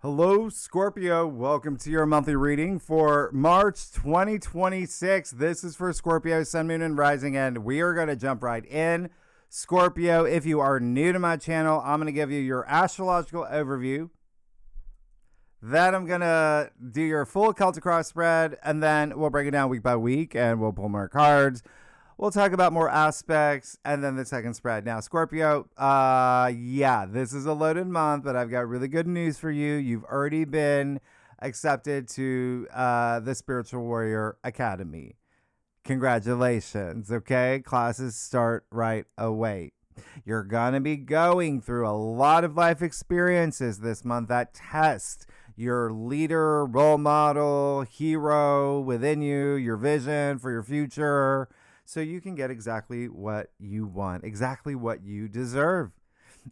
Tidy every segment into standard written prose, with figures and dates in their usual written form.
Hello, Scorpio. Welcome to your monthly reading for March 2026. This is for Scorpio, Sun, Moon, and Rising, and we are going to jump right in. Scorpio, if you are new to my channel, I'm going to give you your astrological overview. Then I'm going to do your full Celtic cross spread, and then we'll break it down week by week, and we'll pull more cards. We'll talk about more aspects and then the second spread. Now, Scorpio, this is a loaded month, but I've got really good news for you. You've already been accepted to the Spiritual Warrior Academy. Congratulations, okay? Classes start right away. You're going to be going through a lot of life experiences this month that test your leader, role model, hero within you, your vision for your future, so you can get exactly what you want, exactly what you deserve.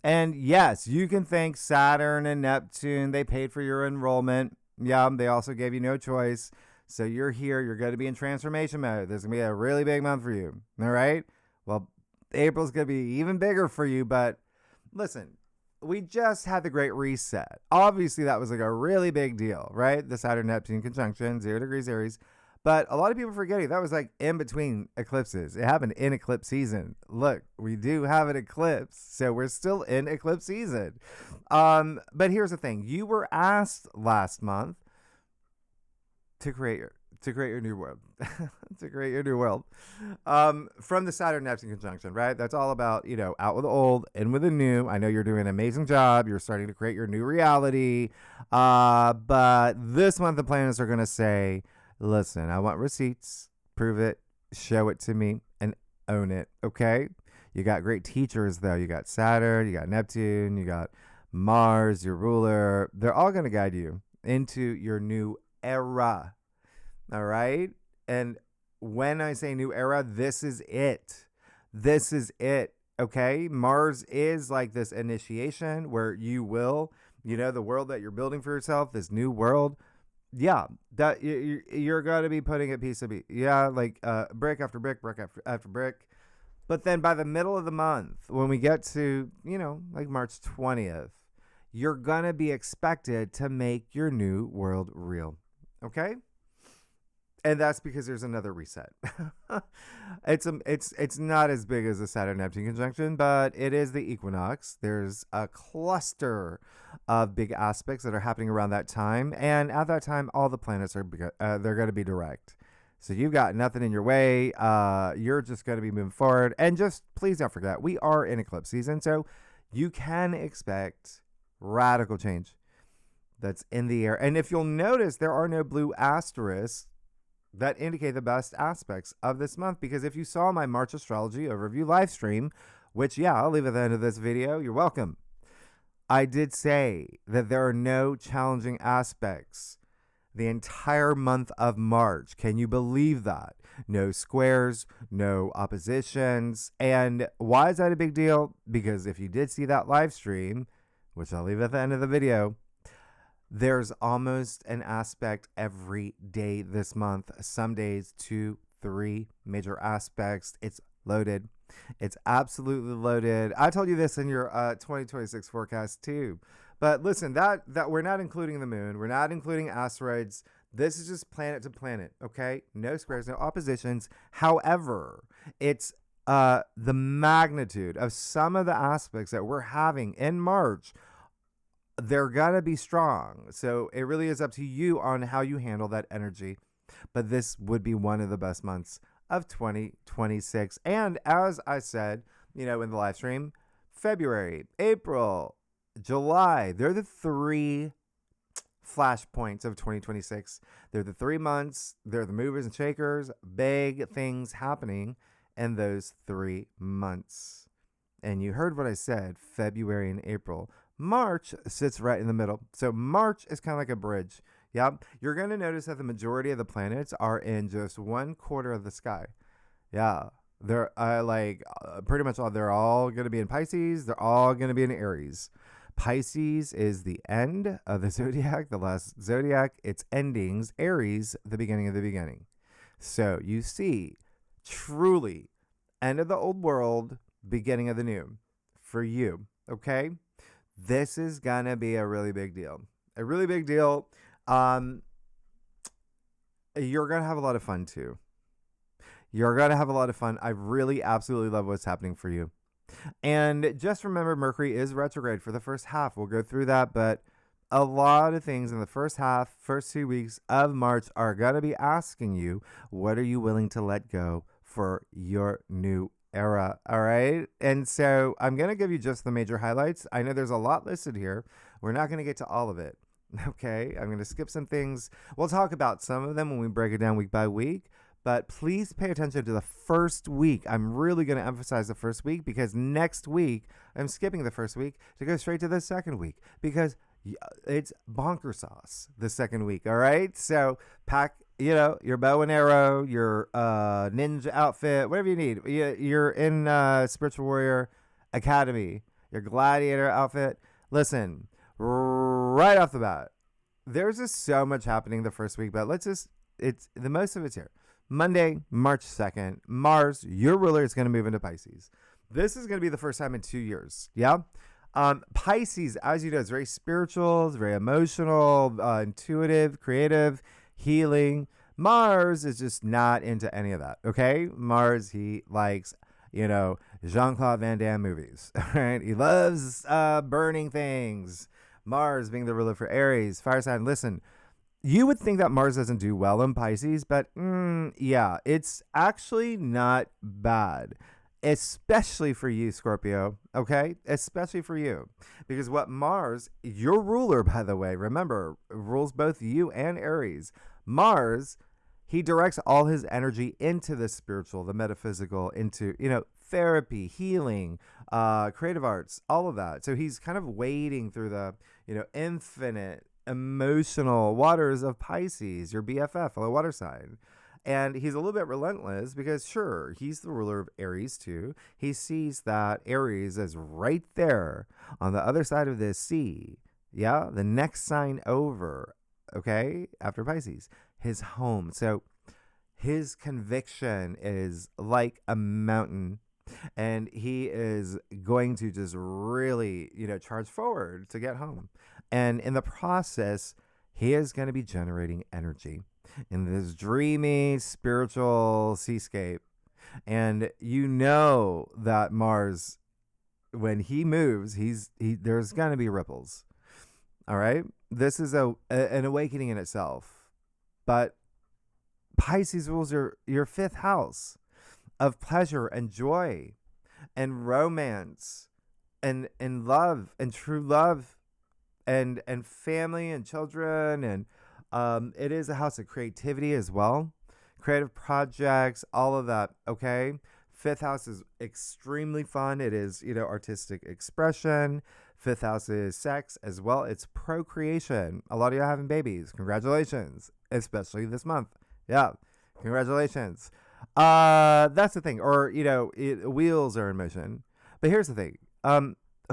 And yes, you can thank Saturn and Neptune. They paid for your enrollment. Yeah, they also gave you no choice. So you're here. You're going to be in transformation mode. This is going to be a really big month for you. All right? Well, April's going to be even bigger for you. But listen, we just had the Great Reset. Obviously, that was like a really big deal, right? The Saturn-Neptune conjunction, 0 degrees Aries. But a lot of people forgetting that was like in between eclipses. It happened in eclipse season. Look, we do have an eclipse, so we're still in eclipse season. But here's the thing: you were asked last month to create your new world, to create your new world, from the Saturn Neptune conjunction, right? That's all about out with the old, in with the new. I know you're doing an amazing job. You're starting to create your new reality. But this month the planets are going to say, listen, I want receipts, prove it, show it to me, and own it, okay? You got great teachers, though. You got Saturn, you got Neptune, you got Mars, your ruler. They're all going to guide you into your new era, all right? And when I say new era, this is it. This is it, okay? Mars is like this initiation where you will, the world that you're building for yourself, this new world. Yeah, that you're going to be putting a piece of like brick after brick, brick after brick. But then by the middle of the month, when we get to, like March 20th, you're going to be expected to make your new world real. Okay? And that's because there's another reset. It's not as big as the Saturn-Neptune conjunction, but it is the equinox. There's a cluster of big aspects that are happening around that time, and at that time, all the planets are they're going to be direct. So you've got nothing in your way. You're just going to be moving forward, and just please don't forget, we are in eclipse season, so you can expect radical change that's in the air. And if you'll notice, there are no blue asterisks that indicate the best aspects of this month, because if you saw my March astrology overview live stream, which I'll leave at the end of this video, you're welcome, I did say that there are no challenging aspects the entire month of March. Can you believe that? No squares, no oppositions. And why is that a big deal? Because if you did see that live stream, which I'll leave at the end of the video, there's almost an aspect every day this month. Some days 2, 3 major aspects. It's loaded. It's absolutely loaded. I told you this in your 2026 forecast too. But listen, that we're not including the moon. We're not including asteroids. This is just planet to planet, okay? No squares, no oppositions. However, it's the magnitude of some of the aspects that we're having in March. They're going to be strong. So it really is up to you on how you handle that energy. But this would be one of the best months of 2026. And as I said, in the live stream, February, April, July, they're the 3 flashpoints of 2026. They're the 3 months. They're the movers and shakers. Big things happening in those 3 months. And you heard what I said, February and April. March sits right in the middle. So March is kind of like a bridge. Yeah. You're going to notice that the majority of the planets are in just 1/4 of the sky. Yeah. They're pretty much all, they're all going to be in Pisces. They're all going to be in Aries. Pisces is the end of the zodiac, the last zodiac. Its endings. Aries, the beginning of the beginning. So you see, truly, end of the old world, beginning of the new for you. Okay. This is going to be a really big deal. a really big deal. Um, you're going to have a lot of fun too. You're going to have a lot of fun. I really absolutely love what's happening for you. And just remember, Mercury is retrograde for the first half. We'll go through that, but a lot of things in the first half, first 2 weeks of March are going to be asking you, what are you willing to let go for your new era? All right. And so I'm going to give you just the major highlights. I know there's a lot listed here. We're not going to get to all of it. Okay. I'm going to skip some things. We'll talk about some of them when we break it down week by week. But please pay attention to the first week. I'm really going to emphasize the first week because next week, I'm skipping the first week to go straight to the second week because it's bonker sauce the second week. All right. So pack, your bow and arrow, your ninja outfit, whatever you need. You're in Spiritual Warrior Academy, your gladiator outfit. Listen, right off the bat, there's just so much happening the first week, but it's the most of it's here. Monday, March 2nd, Mars, your ruler, is going to move into Pisces. This is going to be the first time in 2 years. Yeah. Pisces, as you know, is very spiritual, it's very emotional, intuitive, creative, healing. Mars is just not into any of that. Okay. Mars, he likes, Jean-Claude Van Damme movies. Right. He loves burning things. Mars being the ruler for Aries, fire sign. Listen, you would think that Mars doesn't do well in Pisces, but yeah, it's actually not bad, especially for you, Scorpio, okay? Especially for you. Because what Mars, your ruler, by the way, remember, rules both you and Aries. Mars, he directs all his energy into the spiritual, the metaphysical, into, therapy, healing, creative arts, all of that. So he's kind of wading through the, infinite emotional waters of Pisces, your BFF, fellow water sign. And he's a little bit relentless because, sure, he's the ruler of Aries too. He sees that Aries is right there on the other side of this sea. Yeah, the next sign over, okay, after Pisces, his home. So his conviction is like a mountain. And he is going to just really, charge forward to get home. And in the process, he is going to be generating energy in this dreamy, spiritual seascape. And that Mars, when he moves, there's going to be ripples. All right? This is an awakening in itself. But Pisces rules your fifth house of pleasure and joy and romance and love and true love and family and children. And it is a house of creativity as well. Creative projects, all of that. Okay. Fifth house is extremely fun. It is, artistic expression. Fifth house is sex as well. It's procreation. A lot of you are having babies. Congratulations. Especially this month. Yeah. Congratulations. That's the thing. Or, wheels are in motion. But here's the thing.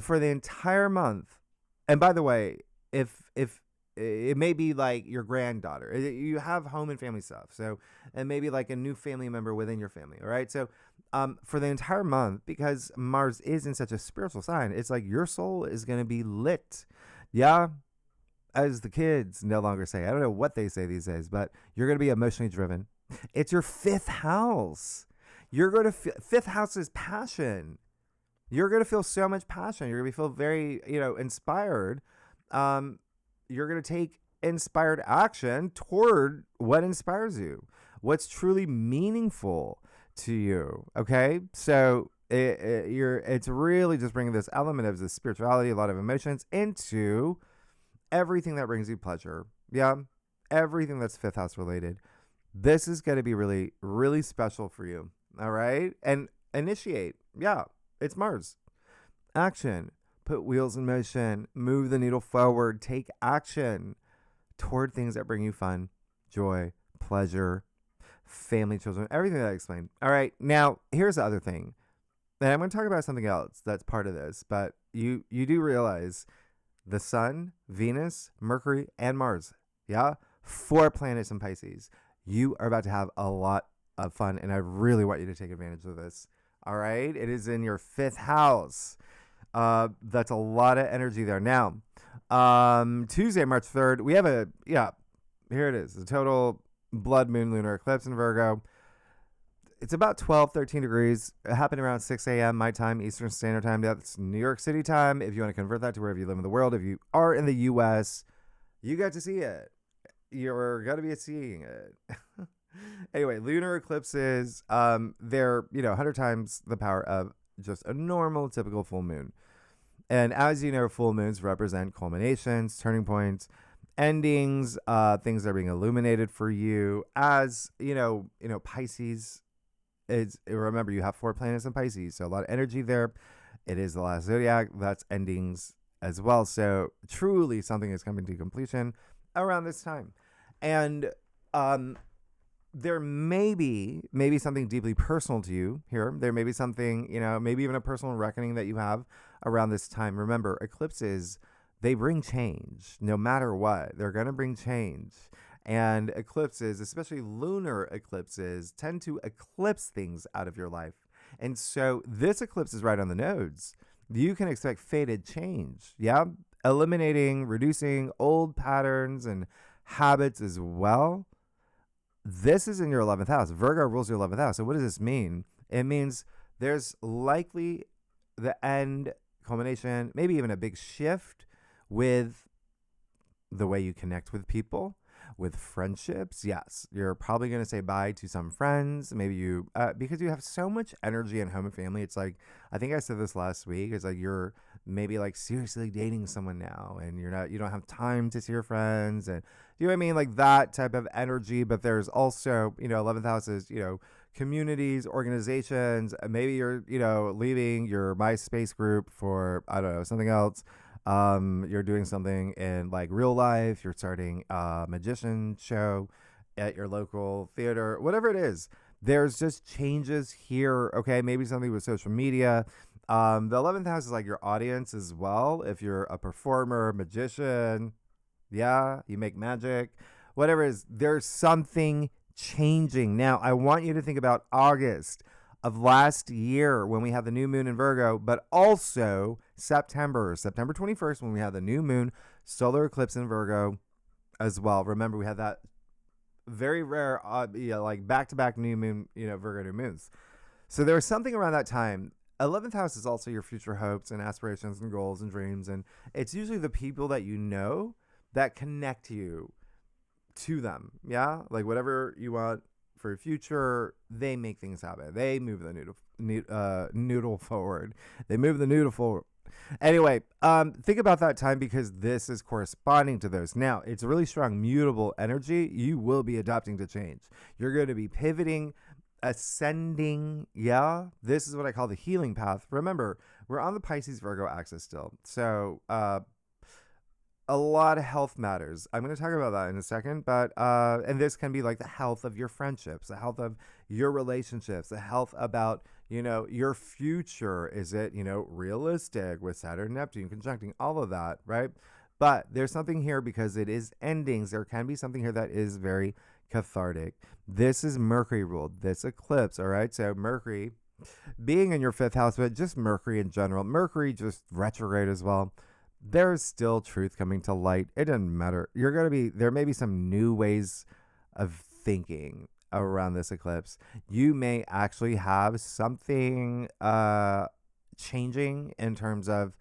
For the entire month, and by the way, if it may be like your granddaughter, you have home and family stuff. So, and maybe like a new family member within your family. All right. So, for the entire month, because Mars is in such a spiritual sign, it's like your soul is going to be lit. Yeah. As the kids no longer say, I don't know what they say these days, but you're going to be emotionally driven. It's your fifth house. You're going to fifth house is passion. You're going to feel so much passion. You're going to feel very, inspired. You're going to take inspired action toward what inspires you, what's truly meaningful to you. Okay. So it's really just bringing this element of the spirituality, a lot of emotions into everything that brings you pleasure. Yeah. Everything that's fifth house related. This is going to be really, really special for you. All right. And initiate. Yeah. It's Mars. Action. Put wheels in motion. Move the needle forward. Take action toward things that bring you fun, joy, pleasure, family, children, everything that I explained. All right. Now, here's the other thing. And I'm going to talk about something else that's part of this. But you do realize the Sun, Venus, Mercury, and Mars. Yeah. 4 planets in Pisces. You are about to have a lot of fun, and I really want you to take advantage of this. All right? It is in your fifth house. That's a lot of energy there. Now, Tuesday, March 3rd, we have here it is. The total blood moon lunar eclipse in Virgo. It's about 12, 13 degrees. It happened around 6 a.m. my time, Eastern Standard Time. That's New York City time. If you want to convert that to wherever you live in the world, if you are in the U.S., you got to see it. You're going to be seeing it. Anyway, lunar eclipses, they're, 100 times the power of just a normal, typical full moon. And as you know, full moons represent culminations, turning points, endings, things that are being illuminated for you. As, Pisces is, remember, you have 4 planets in Pisces, so a lot of energy there. It is the last zodiac. That's endings as well. So truly something is coming to completion around this time. And there may be something deeply personal to you here. There may be something, maybe even a personal reckoning that you have around this time. Remember, eclipses, they bring change no matter what. They're going to bring change. And eclipses, especially lunar eclipses, tend to eclipse things out of your life. And so this eclipse is right on the nose. You can expect fated change. Yeah. Eliminating, reducing old patterns and habits as well. This is in your 11th house. Virgo rules your 11th house. So what does this mean? It means there's likely the end, culmination, maybe even a big shift with the way you connect with people, with friendships. Yes, you're probably going to say bye to some friends. Maybe you, because you have so much energy in home and family. It's like, I think I said this last week. It's like you're maybe like seriously dating someone now, and you don't have time to see your friends, and you know what I mean, like that type of energy. But there's also, 11th house is, communities, organizations. Maybe you're, leaving your MySpace group for, I don't know, something else. You're doing something in like real life. You're starting a magician show at your local theater, whatever it is. There's just changes here. Okay. Maybe something with social media. The 11th house is like your audience as well. If you're a performer, magician, you make magic, whatever it is, there's something changing. Now, I want you to think about August of last year when we had the new moon in Virgo, but also September 21st when we had the new moon solar eclipse in Virgo as well. Remember, we had that very rare, like back-to-back new moon, Virgo new moons. So there was something around that time. 11th house is also your future hopes and aspirations and goals and dreams. And it's usually the people that you know that connect you to them. Yeah. Like whatever you want for your future, they make things happen. They move the noodle forward. They move the noodle forward. Anyway, think about that time because this is corresponding to those. Now, it's a really strong mutable energy. You will be adapting to change. You're going to be pivoting, ascending. Yeah, this is what I call the healing path. Remember, we're on the Pisces Virgo axis still. So, a lot of health matters. I'm going to talk about that in a second, but and this can be like the health of your friendships, the health of your relationships, the health about, your future. Is it, realistic with Saturn and Neptune conjuncting all of that, right? But there's something here because it is endings. There can be something here that is very cathartic. This is Mercury ruled, this eclipse, all right? So Mercury being in your 5th house, but just Mercury in general, Mercury just retrograde as well. There's still truth coming to light. It doesn't matter. There may be some new ways of thinking around this eclipse. You may actually have something changing in terms of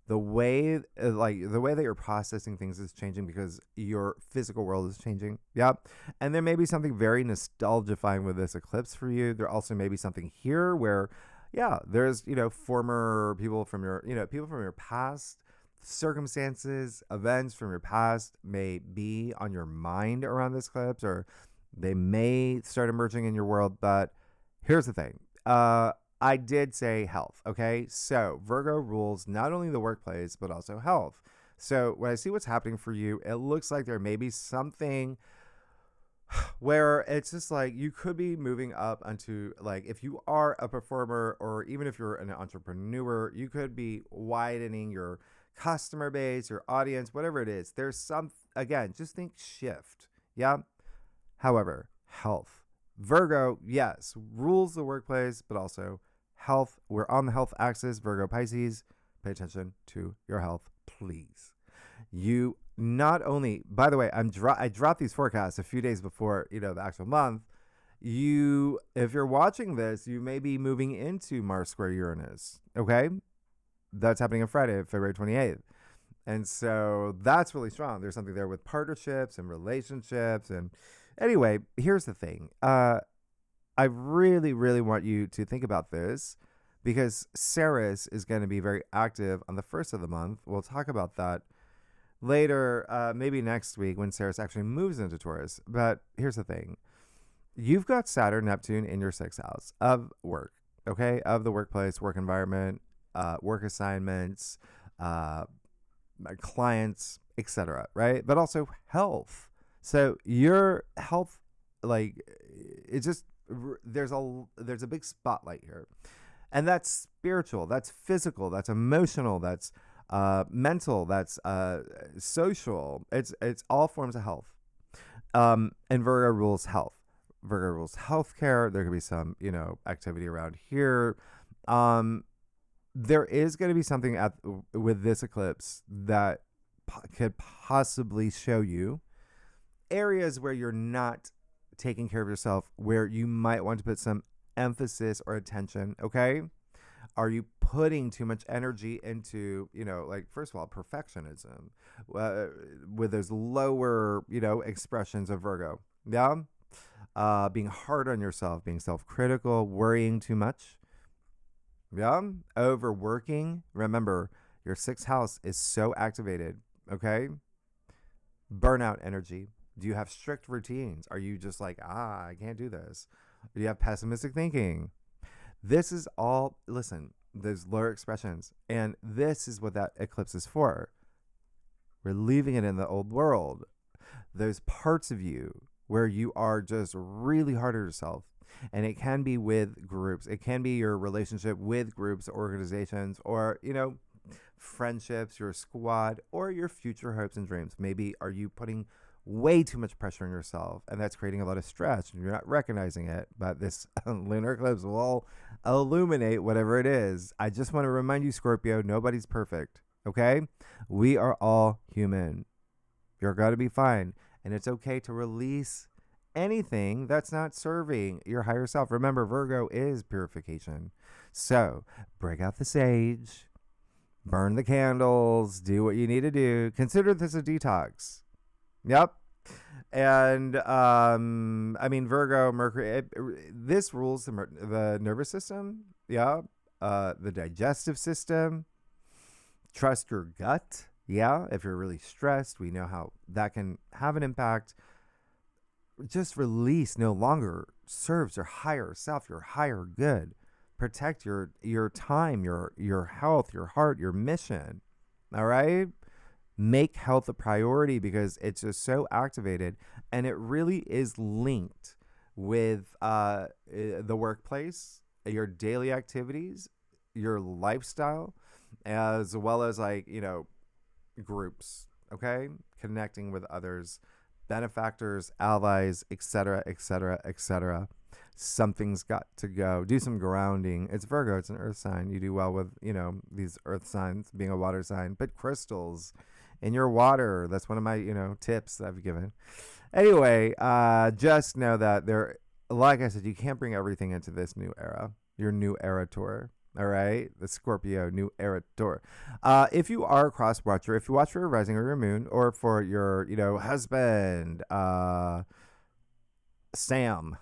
the way that you're processing things is changing because your physical world is changing. Yep. And there may be something very nostalgifying with this eclipse for you. There also may be something here where, there's, former people from your past, circumstances, events from your past may be on your mind around this eclipse, or they may start emerging in your world. But here's the thing. I did say health. Okay. So Virgo rules not only the workplace, but also health. So when I see what's happening for you, it looks like there may be something where it's just like you could be moving up onto, like, if you are a performer or even if you're an entrepreneur, you could be widening your customer base, your audience, whatever it is. There's some, again, just think shift. Yeah. However, health. Virgo, yes, rules the workplace, but also health. We're on the health axis. Virgo, Pisces, pay attention to your health, please. you not only, by the way, I dropped these forecasts a few days before, the actual month. If you're watching this, you may be moving into Mars square Uranus. Okay. That's happening on Friday, February 28th. And so that's really strong. There's something there with partnerships and relationships. And anyway, here's the thing. I really, really want you to think about this because Ceres is going to be very active on the first of the month. We'll talk about that later, maybe next week when Ceres actually moves into Taurus. But here's the thing. You've got Saturn, Neptune in your 6th house of work, okay? Of the workplace, work environment, work assignments, clients, etc., right? But also health. So your health, like, it's just, there's a big spotlight here. And that's spiritual, that's physical, that's emotional, that's mental, that's social. It's all forms of health. And Virgo rules health. Virgo rules healthcare. There could be some, activity around here. There is going to be something with this eclipse that could possibly show you areas where you're not taking care of yourself, where you might want to put some emphasis or attention. Okay. Are you putting too much energy into, first of all, perfectionism with those lower, expressions of Virgo? Yeah. Being hard on yourself, being self-critical, worrying too much. Yeah. Overworking. Remember, your 6th house is so activated. Okay. Burnout energy. Do you have strict routines? Are you just like, I can't do this? Do you have pessimistic thinking? This is all, listen, those lower expressions. And this is what that eclipse is for. We're leaving it in the old world. Those parts of you where you are just really hard on yourself. And it can be with groups. It can be your relationship with groups, organizations, or, friendships, your squad, or your future hopes and dreams. Maybe are you putting way too much pressure on yourself, and that's creating a lot of stress, and you're not recognizing it. But this lunar eclipse will illuminate whatever it is. I just want to remind you, Scorpio, nobody's perfect. Okay? We are all human. You're going to be fine. And it's okay to release anything that's not serving your higher self. Remember, Virgo is purification. So break out the sage, burn the candles, do what you need to do. Consider this a detox. Yep. And Virgo, Mercury, this rules the nervous system. Yeah. The digestive system. Trust your gut. Yeah. If you're really stressed, we know how that can have an impact. Just release no longer serves your higher self, your higher good. Protect your time, your health, your heart, your mission. All right. Make health a priority because it's just so activated, and it really is linked with the workplace, your daily activities, your lifestyle, as well as groups. Okay, connecting with others, benefactors, allies, etc., etc., etc. Something's got to go. Do some grounding. It's Virgo. It's an earth sign. You do well with these earth signs, being a water sign. Put crystals in your water. That's one of my, tips that I've given. Anyway, just know that like I said, you can't bring everything into this new era, your new era tour. All right. The Scorpio new era tour. If you are a cross watcher, if you watch for your rising or your moon, or for your, husband, Sam,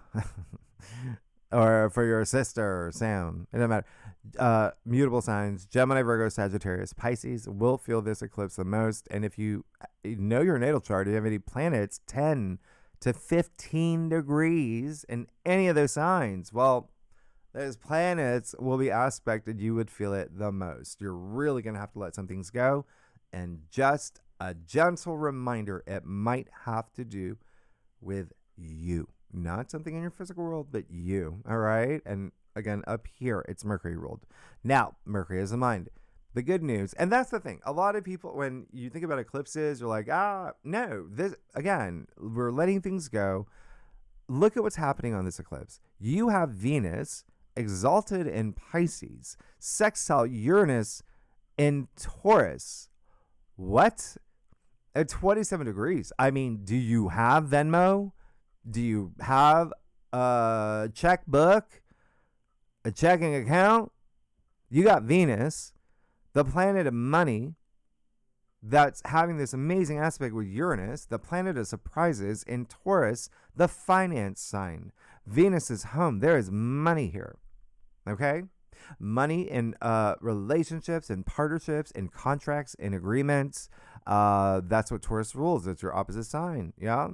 or for your sister, Sam, it doesn't matter. Mutable signs, Gemini, Virgo, Sagittarius, Pisces will feel this eclipse the most. And if you know your natal chart, you have any planets 10 to 15 degrees in any of those signs, well, those planets will be aspected. You would feel it the most. You're really going to have to let some things go. And just a gentle reminder, it might have to do with you. Not something in your physical world, but you. All right? And again, up here, it's Mercury ruled. Now, Mercury is the mind. The good news, and that's the thing. A lot of people, when you think about eclipses, you're like, no. This, again, we're letting things go. Look at what's happening on this eclipse. You have Venus exalted in Pisces, sextile Uranus in Taurus. What? At 27 degrees. I mean, do you have Venmo? Do you have a checkbook? A checking account? You got Venus, the planet of money, that's having this amazing aspect with Uranus, the planet of surprises, in Taurus, the finance sign. Venus is home. There is money here. Okay? Money in relationships and partnerships and contracts and agreements. That's what Taurus rules. It's your opposite sign. Yeah.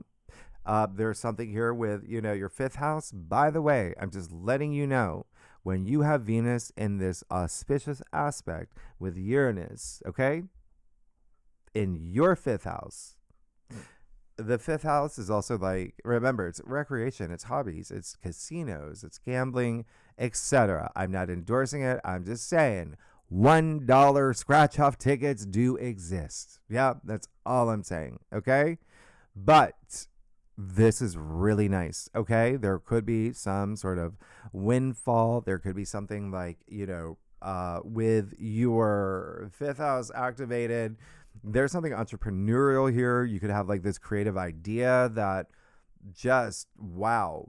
There's something here with, your fifth house. By the way, I'm just letting you know, when you have Venus in this auspicious aspect with Uranus, okay, in your fifth house, the fifth house is also like, remember, it's recreation, it's hobbies, it's casinos, it's gambling, etc. I'm not endorsing it. I'm just saying $1 scratch off tickets do exist. Yeah, that's all I'm saying. Okay. But this is really nice. Okay. There could be some sort of windfall. There could be something like, with your fifth house activated, there's something entrepreneurial here. You could have like this creative idea that just, wow.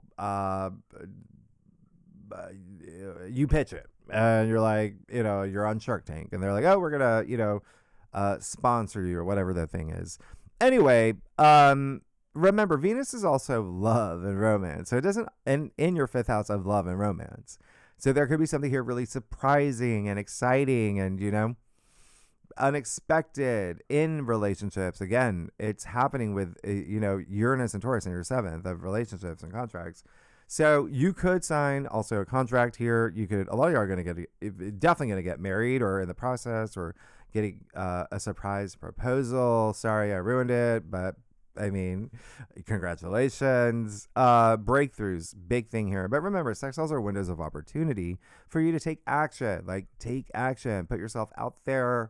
You pitch it and you're like, you're on Shark Tank and they're like, oh, we're going to, sponsor you or whatever that thing is. Anyway, remember, Venus is also love and romance. So it doesn't, in your fifth house of love and romance. So there could be something here really surprising and exciting and, unexpected in relationships. Again, it's happening with, Uranus and Taurus in your seventh of relationships and contracts. So you could sign also a contract here. You could, a lot of you are going to definitely going to get married or in the process or getting a surprise proposal. Sorry, I ruined it, but I mean, congratulations. Breakthroughs, big thing here. But remember, sextiles are windows of opportunity for you to take action. Like, take action, put yourself out there.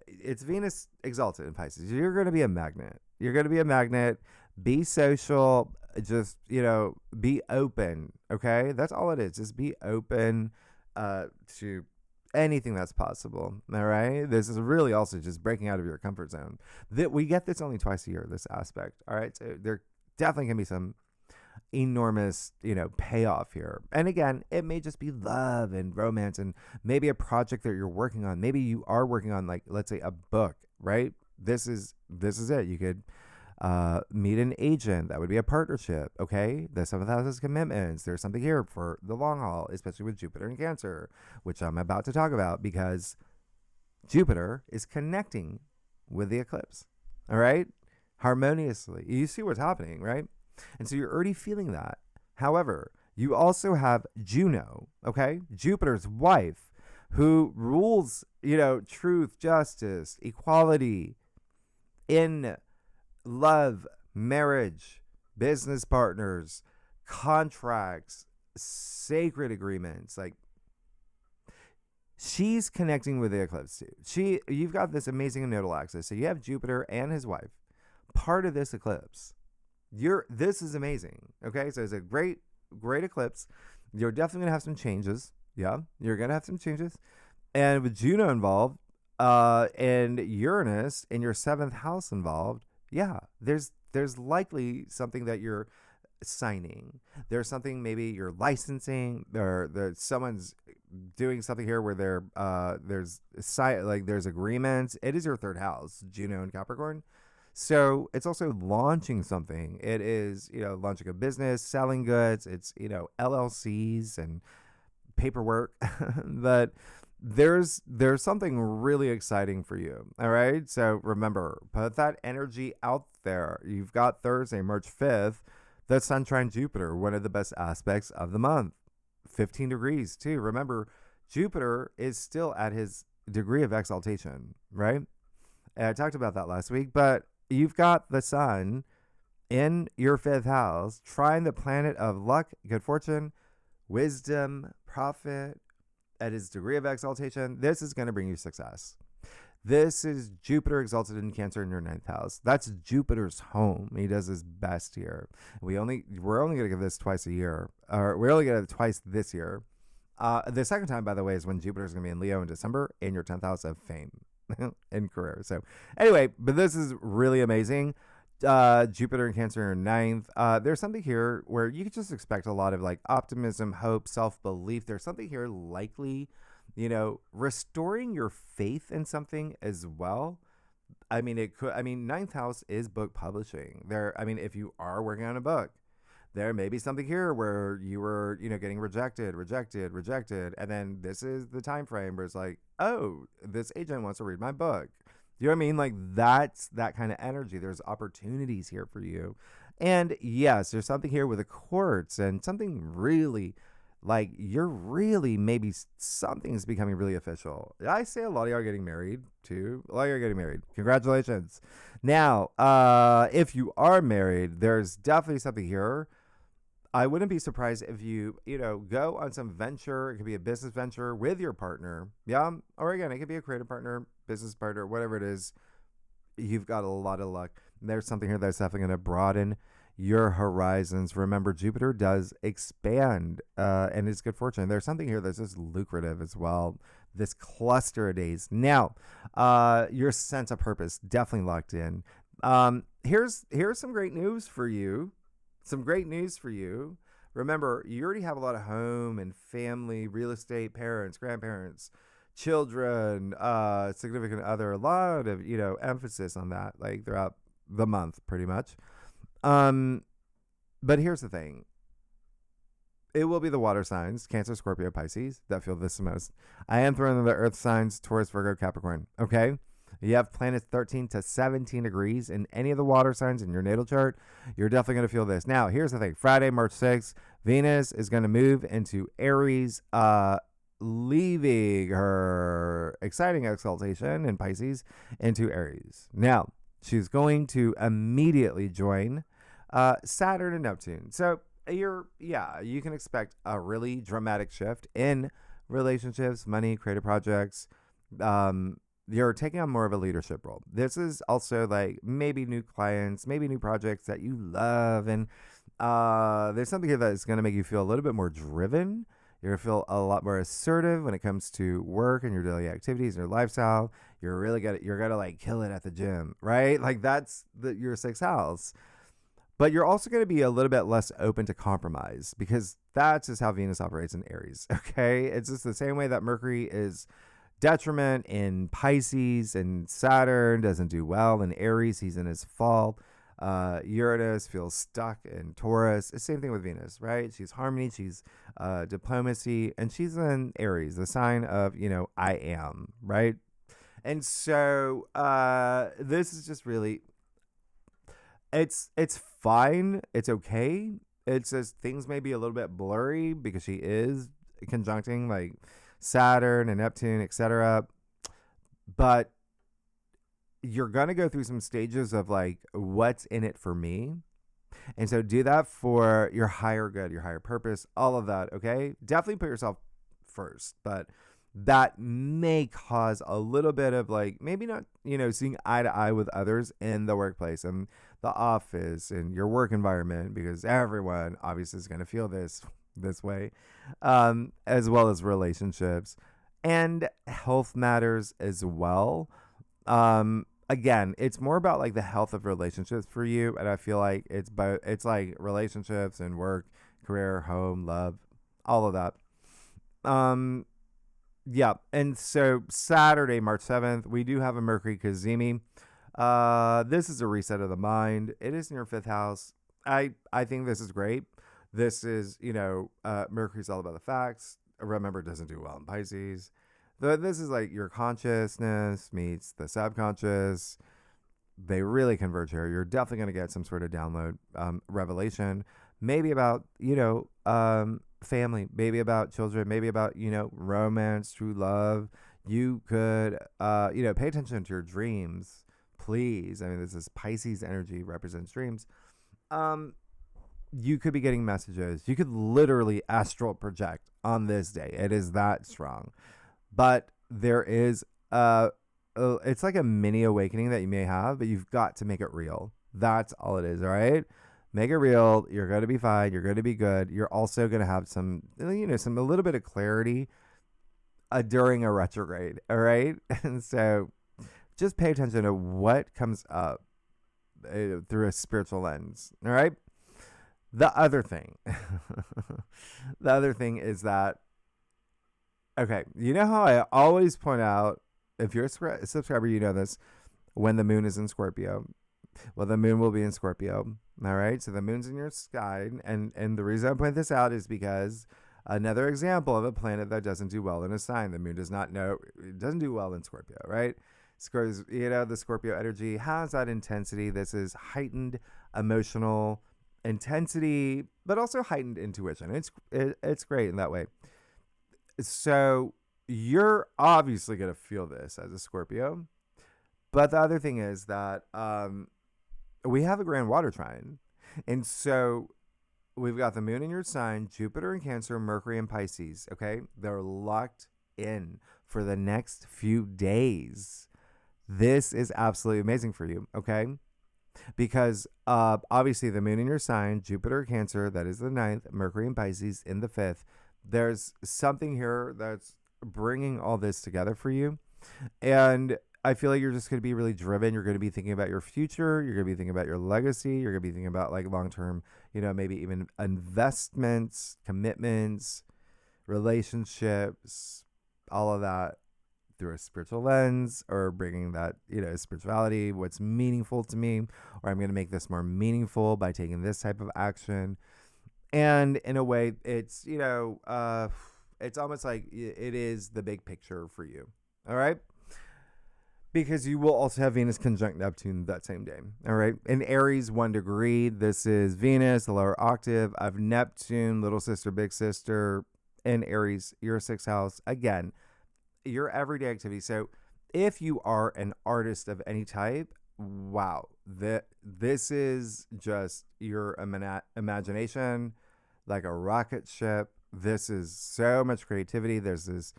It's Venus exalted in Pisces. You're going to be a magnet. You're going to be a magnet. Be social. Just, be open. Okay. That's all it is. Just be open to anything that's possible. All right. This is really also just breaking out of your comfort zone. That we get this only twice a year, this aspect. All right. So there definitely can be some enormous, payoff here. And again, it may just be love and romance and maybe a project that you're working on. Maybe you are working on, like, let's say a book, right? This is it. You could meet an agent. That would be a partnership. Okay. The seventh house is commitments. There's something here for the long haul, especially with Jupiter and Cancer, which I'm about to talk about because Jupiter is connecting with the eclipse. All right. Harmoniously. You see what's happening, right? And so you're already feeling that. However, you also have Juno, okay? Jupiter's wife, who rules, truth, justice, equality in love, marriage, business partners, contracts, sacred agreements. Like, she's connecting with the eclipse too. You've got this amazing nodal axis. So you have Jupiter and his wife, part of this eclipse. This is amazing. Okay, so it's a great eclipse. You're definitely gonna have some changes. Yeah, you're gonna have some changes, and with Juno involved, and Uranus in your seventh house involved. Yeah, there's likely something that you're signing. There's something maybe you're licensing, or someone's doing something here where there's agreements. It is your third house, Juno and Capricorn. So it's also launching something. It is, launching a business, selling goods. It's, LLCs and paperwork. But there's something really exciting for you. All right. So remember, put that energy out there. You've got Thursday, March 5th, the Sun trine Jupiter, one of the best aspects of the month. 15 degrees too. Remember, Jupiter is still at his degree of exaltation, right? And I talked about that last week, but you've got the Sun in your fifth house, trying the planet of luck, good fortune, wisdom, profit at his degree of exaltation. This is going to bring you success. This is Jupiter exalted in Cancer in your ninth house. That's Jupiter's home. He does his best here. We're only going to get this twice a year, or we're only going to get it twice this year. The second time, by the way, is when Jupiter is going to be in Leo in December in your 10th house of fame. in career. So anyway, but this is really amazing. Jupiter and Cancer in ninth. There's something here where you could just expect a lot of like optimism, hope, self-belief. There's something here likely, restoring your faith in something as well. I mean, it could, I mean, ninth house is book publishing. If you are working on a book, there may be something here where you were, getting rejected. And then this is the time frame where it's like, oh, this agent wants to read my book. You know what I mean? Like that's that kind of energy. There's opportunities here for you. And yes, there's something here with the courts and something really like you're really maybe something is becoming really official. I say a lot of y'all are getting married too. A lot of y'all are getting married. Congratulations. Now, if you are married, there's definitely something here. I wouldn't be surprised if you, go on some venture. It could be a business venture with your partner. Yeah. Or again, it could be a creative partner, business partner, whatever it is. You've got a lot of luck. There's something here that's definitely going to broaden your horizons. Remember, Jupiter does expand and it's good fortune. There's something here that's just lucrative as well. This cluster of days. Now, your sense of purpose definitely locked in. Here's some great news for you. Remember, you already have a lot of home and family, real estate, parents, grandparents, children, significant other, a lot of, emphasis on that, like throughout the month, pretty much. But here's the thing. It will be the water signs, Cancer, Scorpio, Pisces, that feel this the most. I am throwing in the earth signs, Taurus, Virgo, Capricorn. Okay. You have planets 13 to 17 degrees in any of the water signs in your natal chart. You're definitely going to feel this. Now, here's the thing. Friday, March 6th, Venus is going to move into Aries, leaving her exciting exaltation in Pisces into Aries. Now, she's going to immediately join Saturn and Neptune. So you can expect a really dramatic shift in relationships, money, creative projects. You're taking on more of a leadership role. This is also like maybe new clients, maybe new projects that you love. And there's something here that is going to make you feel a little bit more driven. You're going to feel a lot more assertive when it comes to work and your daily activities and your lifestyle. You're going to like kill it at the gym, right? Like that's your sixth house. But you're also going to be a little bit less open to compromise because that's just how Venus operates in Aries. Okay. It's just the same way that Mercury is detriment in Pisces and Saturn doesn't do well in Aries. He's in his fall. Uranus feels stuck in Taurus. It's the same thing with Venus, right? She's harmony, she's diplomacy, and she's in Aries, the sign of, I am, right? And so this is just really, it's fine. It's okay. It's just things may be a little bit blurry because she is conjuncting like Saturn and Neptune, etc. But you're going to go through some stages of like, what's in it for me? And so do that for your higher good, your higher purpose, all of that. Okay. Definitely put yourself first, but that may cause a little bit of like, maybe not, seeing eye to eye with others in the workplace and the office and your work environment, because everyone obviously is going to feel this way, as well as relationships and health matters as well. Again, it's more about like the health of relationships for you. And I feel like it's like relationships and work, career, home, love, all of that. Yeah. And so Saturday, March 7th, we do have a Mercury Cazimi. This is a reset of the mind. It is in your fifth house. I think this is great. This is, Mercury's all about the facts. Remember, it doesn't do well in Pisces. This is like your consciousness meets the subconscious. They really converge here. You're definitely going to get some sort of download, revelation, maybe about, family, maybe about children, maybe about, romance, true love. You could, pay attention to your dreams, please. I mean, this is Pisces energy, represents dreams. You could be getting messages. You could literally astral project on this day. It is that strong. But there is it's like a mini awakening that you may have, but you've got to make it real. That's all it is, all right? Make it real. You're going to be fine. You're going to be good. You're also going to have some, a little bit of clarity during a retrograde, all right? And so just pay attention to what comes up through a spiritual lens. All right. The other thing, the other thing is that, okay, you know how I always point out, if you're a subscriber, you know this, when the moon is in Scorpio. Well, the moon will be in Scorpio. All right. So the moon's in your sky. And the reason I point this out is because another example of a planet that doesn't do well in a sign. The moon doesn't do well in Scorpio, right? The Scorpio energy has that intensity. This is heightened emotional intensity, but also heightened intuition. It's great in that way. So you're obviously going to feel this as a Scorpio. But the other thing is that we have a grand water trine. And so we've got the moon in your sign, Jupiter in Cancer, Mercury in Pisces. Okay. They're locked in for the next few days. This is absolutely amazing for you. Okay. Because obviously the moon in your sign, Jupiter Cancer, that is the 9th, Mercury in Pisces in the 5th. There's something here that's bringing all this together for you. And I feel like you're just going to be really driven. You're going to be thinking about your future. You're going to be thinking about your legacy. You're going to be thinking about like long-term, maybe even investments, commitments, relationships, all of that through a spiritual lens, or bringing that, spirituality, what's meaningful to me, or I'm going to make this more meaningful by taking this type of action. And in a way, it's, it's almost like it is the big picture for you. All right. Because you will also have Venus conjunct Neptune that same day. All right. In Aries, 1 degree. This is Venus, the lower octave of Neptune, little sister, big sister. In Aries, your 6th house. Again, your everyday activity. So if you are an artist of any type, wow, this is just your imagination, like a rocket ship. This is so much creativity. There's this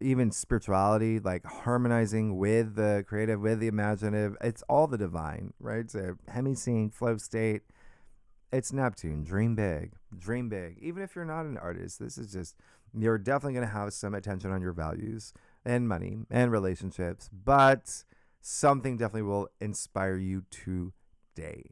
even spirituality, like harmonizing with the creative, with the imaginative. It's all the divine, right? It's a hemisync flow state. It's Neptune. Dream big. Dream big. Even if you're not an artist, this is just, you're definitely going to have some attention on your values and money and relationships, but something definitely will inspire you today.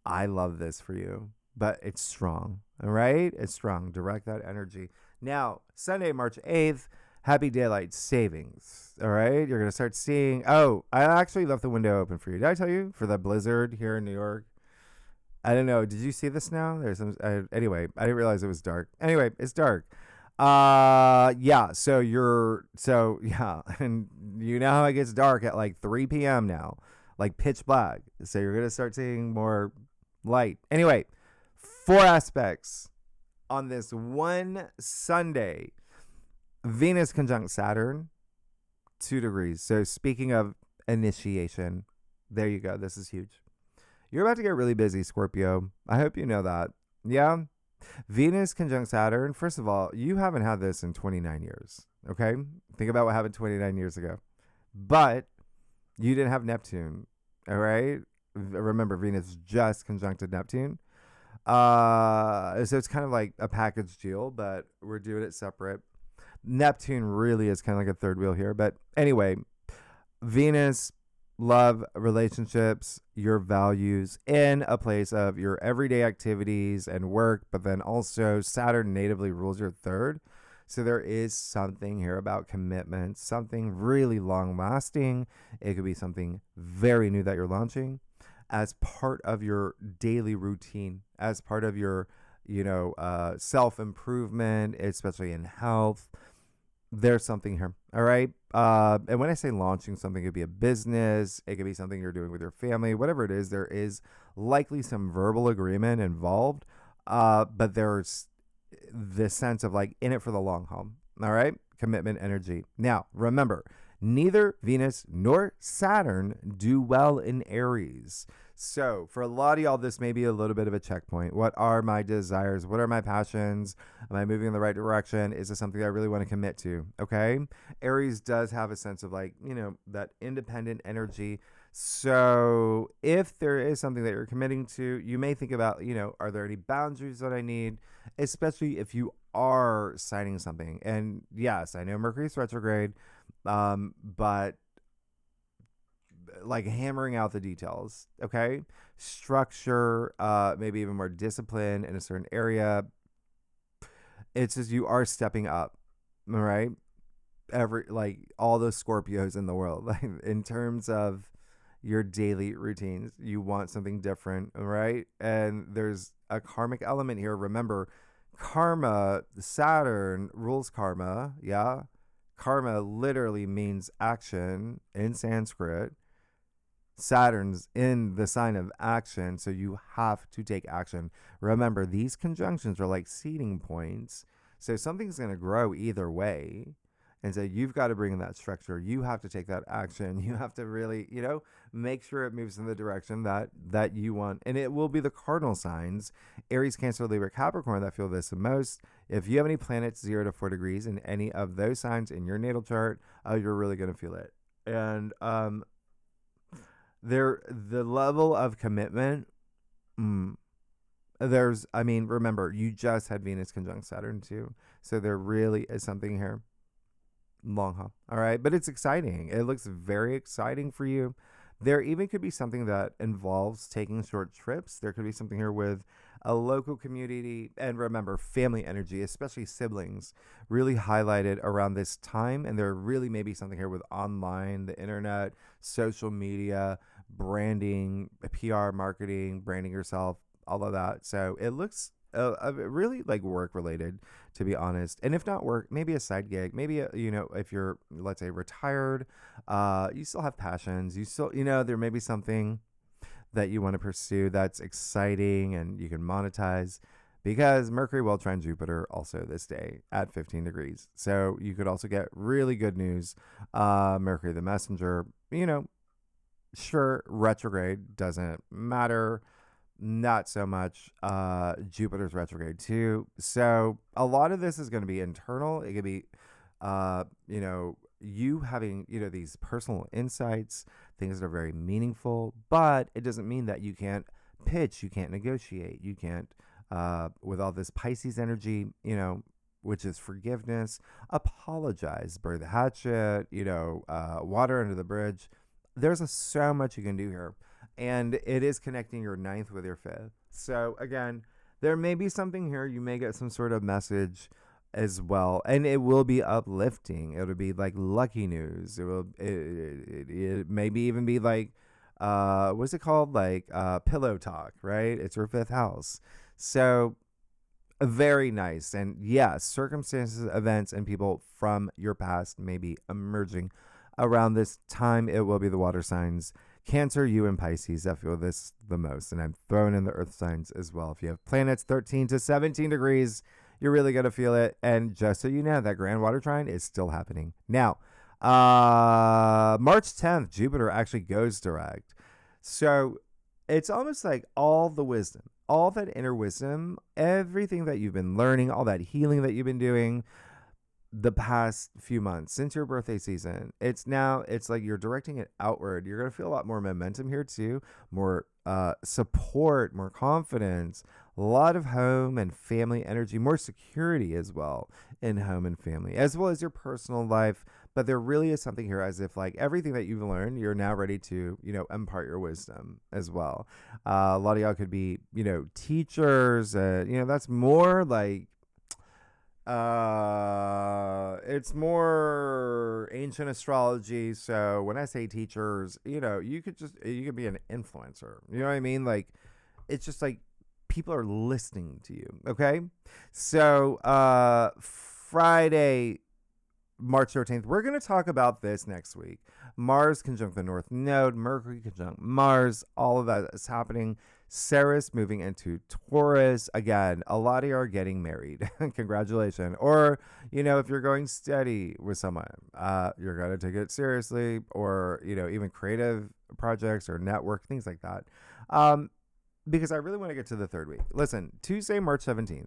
I love this for you, but it's strong. All right. It's strong. Direct that energy. Now, Sunday, March 8th, happy daylight savings. All right. You're going to start seeing. Oh, I actually left the window open for you. Did I tell you? For the blizzard here in New York? I don't know. Did you see this now? There's some. Anyway, I didn't realize it was dark. Anyway, it's dark. Yeah. So yeah. And you know how it gets dark at like 3 p.m. now, like pitch black. So you're going to start seeing more light. Anyway, 4 aspects on this one Sunday. Venus conjunct Saturn, 2 degrees. So speaking of initiation, there you go. This is huge. You're about to get really busy, Scorpio. I hope you know that. Yeah. Venus conjunct Saturn. First of all, you haven't had this in 29 years. Okay. Think about what happened 29 years ago. But you didn't have Neptune. All right. Remember, Venus just conjuncted Neptune. So it's kind of like a package deal, but we're doing it separate. Neptune really is kind of like a third wheel here. But anyway, Venus, love, relationships, your values in a place of your everyday activities and work. But then also Saturn natively rules your 3rd. So there is something here about commitment, something really long lasting. It could be something very new that you're launching as part of your daily routine, as part of your, self-improvement, especially in health. There's something here. All right. And when I say launching something, it could be a business. It could be something you're doing with your family, whatever it is. There is likely some verbal agreement involved. But there's this sense of like in it for the long haul. All right. Commitment energy. Now, remember, neither Venus nor Saturn do well in Aries. So for a lot of y'all, this may be a little bit of a checkpoint. What are my desires? What are my passions? Am I moving in the right direction? Is this something I really want to commit to? Okay. Aries does have a sense of like, that independent energy. So if there is something that you're committing to, you may think about, are there any boundaries that I need, especially if you are signing something. And yes, I know Mercury's retrograde, but like hammering out the details. Okay. Structure, maybe even more discipline in a certain area. It's just you are stepping up. All right. Like all those Scorpios in the world, like in terms of your daily routines, you want something different, right? And there's a karmic element here. Remember, karma, Saturn rules karma. Yeah. Karma literally means action in Sanskrit. Saturn's in the sign of action, so you have to take action. Remember, these conjunctions are like seeding points. So something's going to grow either way. And so you've got to bring in that structure. You have to take that action. You have to really, make sure it moves in the direction that you want. And it will be the cardinal signs, Aries, Cancer, Libra, Capricorn, that feel this the most. If you have any planets 0 to 4 degrees in any of those signs in your natal chart, you're really going to feel it. And the level of commitment, remember, you just had Venus conjunct Saturn too. So there really is something here. Long haul. All right. But it's exciting. It looks very exciting for you. There even could be something that involves taking short trips. There could be something here with a local community. And remember, family energy, especially siblings, really highlighted around this time. And there really may be something here with online, the internet, social media, branding, PR, marketing, branding yourself, all of that. So it looks really like work related, to be honest. And if not work, maybe a side gig, maybe if you're, let's say, retired, you still have passions, you still, there may be something that you want to pursue that's exciting and you can monetize, because Mercury will trine Jupiter also this day at 15 degrees. So you could also get really good news. Mercury the messenger, sure, retrograde doesn't matter. Not so much. Jupiter's retrograde too. So a lot of this is going to be internal. It could be, you having, these personal insights, things that are very meaningful, but it doesn't mean that you can't pitch, you can't negotiate, you can't, with all this Pisces energy, which is forgiveness, apologize, bury the hatchet, water under the bridge. There's so much you can do here. And it is connecting your 9th with your 5th. So again, there may be something here. You may get some sort of message as well. And it will be uplifting. It'll be like lucky news. It maybe even be like, what's it called? Like pillow talk, right? It's your 5th house. So very nice. And yes, circumstances, events, and people from your past may be emerging around this time. It will be the water signs, Cancer, you, and Pisces that feel this the most. And I'm throwing in the earth signs as well. If you have planets 13 to 17 degrees, you're really going to feel it. And just so you know, that grand water trine is still happening. Now, March 10th, Jupiter actually goes direct. So it's almost like all the wisdom, all that inner wisdom, everything that you've been learning, all that healing that you've been doing the past few months since your birthday season, it's like you're directing it outward. You're going to feel a lot more momentum here too, more support, more confidence, a lot of home and family energy, more security as well in home and family, as well as your personal life. But there really is something here as if like everything that you've learned, you're now ready to, impart your wisdom as well. A lot of y'all could be, teachers, that's more like, it's more ancient astrology. So when I say teachers, you could be an influencer. You know what I mean? Like, it's just like people are listening to you. Okay. So, Friday, March 13th, we're going to talk about this next week. Mars conjunct the North Node, Mercury conjunct Mars, all of that is happening. Ceres moving into Taurus. Again, a lot of you are getting married. Congratulations. Or, if you're going steady with someone, you're going to take it seriously, or, even creative projects or network, things like that. Because I really want to get to the third week. Listen, Tuesday, March 17th,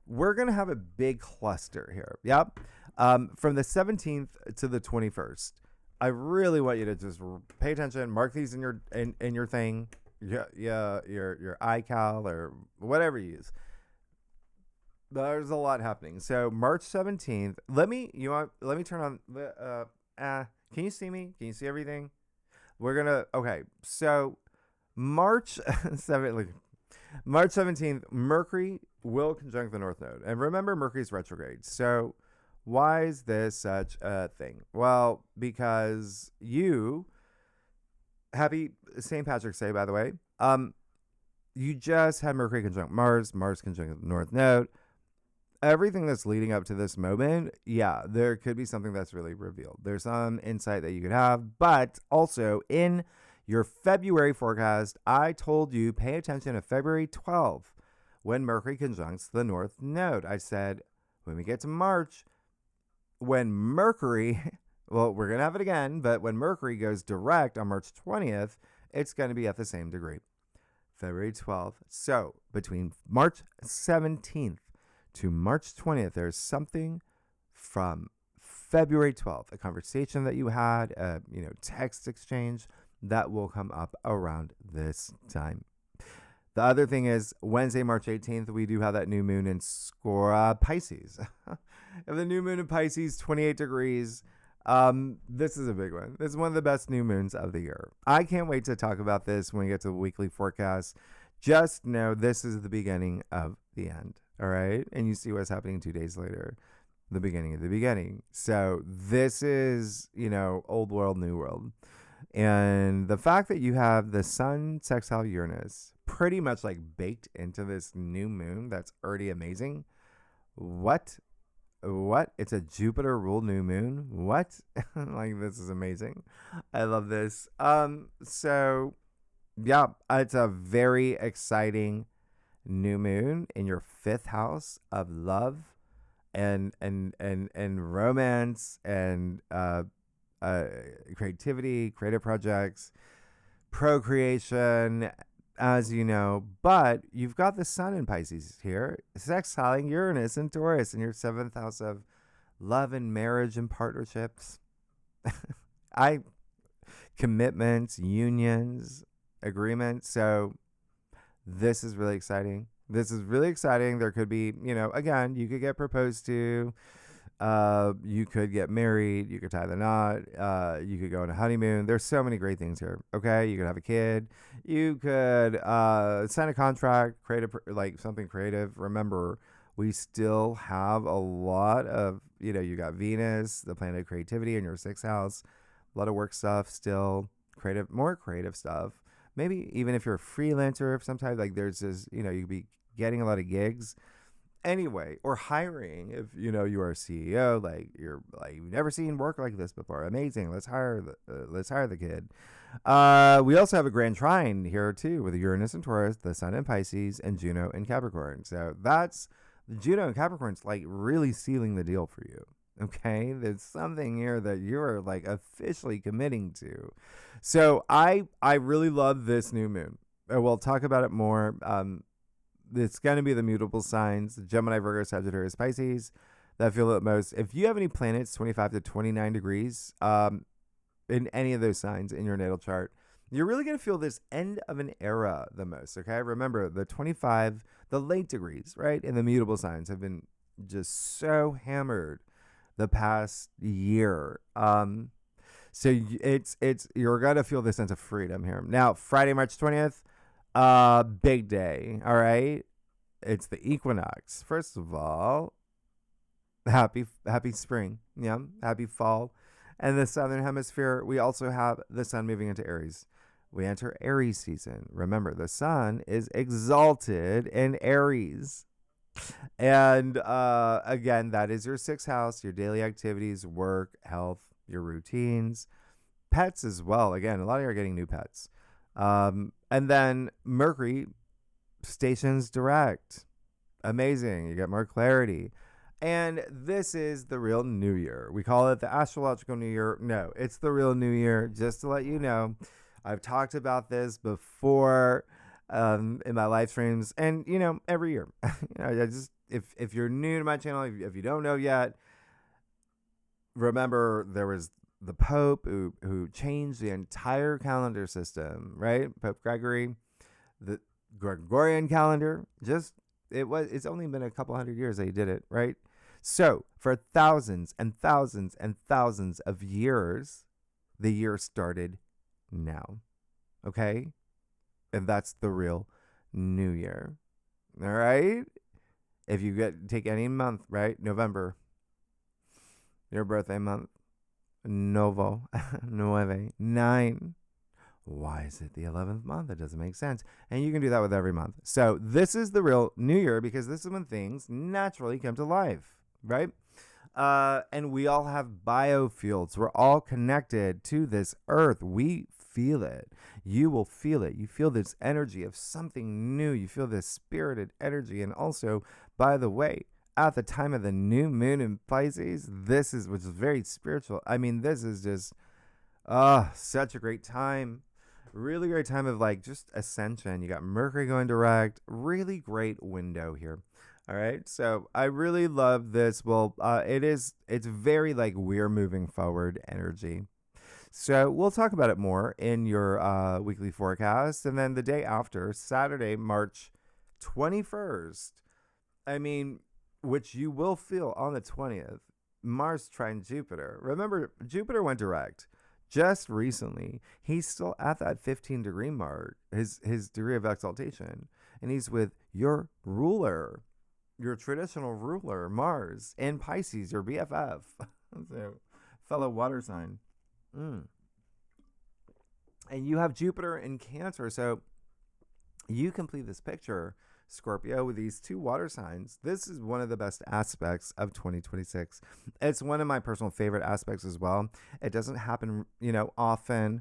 we're going to have a big cluster here. Yep. From the 17th to the 21st. I really want you to just pay attention, mark these in your thing. Yeah, your iCal or whatever you use. There's a lot happening. So March 17th. Let me turn on the can you see me? Can you see everything? Okay, so March 7th, March 17th, Mercury will conjunct the North Node. And remember, Mercury's retrograde. So why is this such a thing? Well, because happy St. Patrick's Day, by the way. You just had Mercury conjunct Mars, Mars conjunct the North Node. Everything that's leading up to this moment, yeah, there could be something that's really revealed. There's some insight that you could have, but also in your February forecast, I told you pay attention to February 12th when Mercury conjuncts the North Node. I said when we get to March, when Mercury, well, we're going to have it again, but when Mercury goes direct on March 20th, it's going to be at the same degree. February 12th. So between March 17th to March 20th, there's something from February 12th, a conversation that you had, text exchange that will come up around this time. The other thing is Wednesday, March 18th, we do have that new moon in Pisces. If the new moon in Pisces, 28 degrees. This is a big one. This is one of the best new moons of the year. I can't wait to talk about this when we get to the weekly forecast. Just know this is the beginning of the end. All right. And you see what's happening 2 days later, the beginning of the beginning. So this is, old world, new world. And the fact that you have the sun sextile Uranus pretty much like baked into this new moon, that's already amazing. What? It's a Jupiter ruled new moon? What? Like, this is amazing. I love this. So yeah, it's a very exciting new moon in your 5th house of love and romance and creativity, creative projects, procreation, as you know. But you've got the sun in Pisces here, sextiling Uranus and Taurus in your 7th house of love and marriage and partnerships. Commitments, unions, agreements. So this is really exciting. There could be, again, you could get proposed to. You could get married. You could tie the knot. You could go on a honeymoon. There's so many great things here. Okay, you could have a kid. You could sign a contract, create something creative. Remember, we still have a lot of, you got Venus, the planet of creativity, in your 6th house. A lot of work stuff still, more creative stuff. Maybe even if you're a freelancer of some type, like there's this, you could be getting a lot of gigs. Anyway, or hiring, if you are a CEO, you've never seen work like this before. Amazing. Let's hire the kid. We also have a grand trine here too with Uranus and Taurus, the Sun in Pisces, and Juno in Capricorn. So that's Juno and Capricorn's like really sealing the deal for you. Okay, there's something here that you're like officially committing to. So I really love this new moon. We'll talk about it more. It's going to be the mutable signs, Gemini, Virgo, Sagittarius, Pisces, that feel it most. If you have any planets 25 to 29 degrees in any of those signs in your natal chart, you're really going to feel this end of an era the most, okay? Remember, the 25, the late degrees, right, and the mutable signs have been just so hammered the past year. So you're going to feel this sense of freedom here. Now, Friday, March 20th, big day. All right. It's the equinox. First of all, happy spring. Yeah. Happy fall. And the southern hemisphere, we also have the sun moving into Aries. We enter Aries season. Remember, the sun is exalted in Aries. And again, that is your 6th house, your daily activities, work, health, your routines, pets as well. Again, a lot of you are getting new pets. And then Mercury stations direct. Amazing. You get more clarity. And this is the real new year. We call it the astrological new year. No, it's the real new year. Just to let you know, I've talked about this before in my live streams, and every year. If you're new to my channel, if you don't know yet, remember there was the Pope who changed the entire calendar system, right? Pope Gregory, the Gregorian calendar. It's only been a couple hundred years that he did it, right? So for thousands and thousands and thousands of years, the year started now. Okay? And that's the real new year. All right? If you take any month, right? November, your birthday month. Novo, nueve, 9. Why is it the 11th month? It doesn't make sense. And you can do that with every month. So this is the real new year because this is when things naturally come to life, right? And we all have biofields. We're all connected to this earth. We feel it. You will feel it. You feel this energy of something new. You feel this spirited energy. And also, by the way, at the time of the new moon in Pisces, which is very spiritual. I mean, this is just, such a great time. Really great time of like just ascension. You got Mercury going direct. Really great window here. All right. So I really love this. Well, it's very like we're moving forward energy. So we'll talk about it more in your weekly forecast. And then the day after, Saturday, March 21st, I mean, which you will feel on the 20th, Mars trine Jupiter. Remember, Jupiter went direct just recently. He's still at that 15-degree mark, his degree of exaltation. And he's with your ruler, your traditional ruler, Mars, in Pisces, your BFF, so, fellow water sign. And you have Jupiter in Cancer. So you complete this picture, Scorpio, with these two water signs. This is one of the best aspects of 2026. It's one of my personal favorite aspects as well. It doesn't happen, often.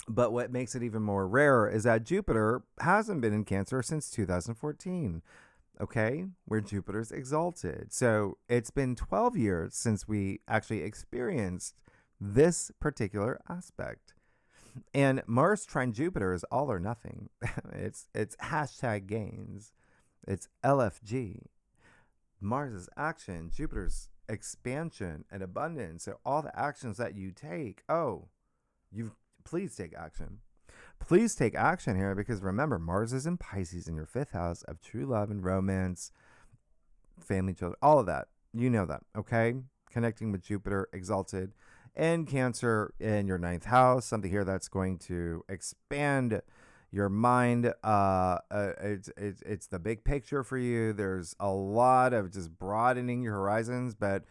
But what makes it even more rare is that Jupiter hasn't been in Cancer since 2014. Okay, where Jupiter's exalted. So it's been 12 years since we actually experienced this particular aspect. And Mars trine Jupiter is all or nothing. It's hashtag gains. It's LFG. Mars's action, Jupiter's expansion and abundance. So all the actions that you take, please take action. Please take action here because remember, Mars is in Pisces in your 5th house of true love and romance, family, children, all of that. You know that, okay? Connecting with Jupiter, exalted, and Cancer in your 9th house, something here that's going to expand your mind. It's the big picture for you. There's a lot of just broadening your horizons, but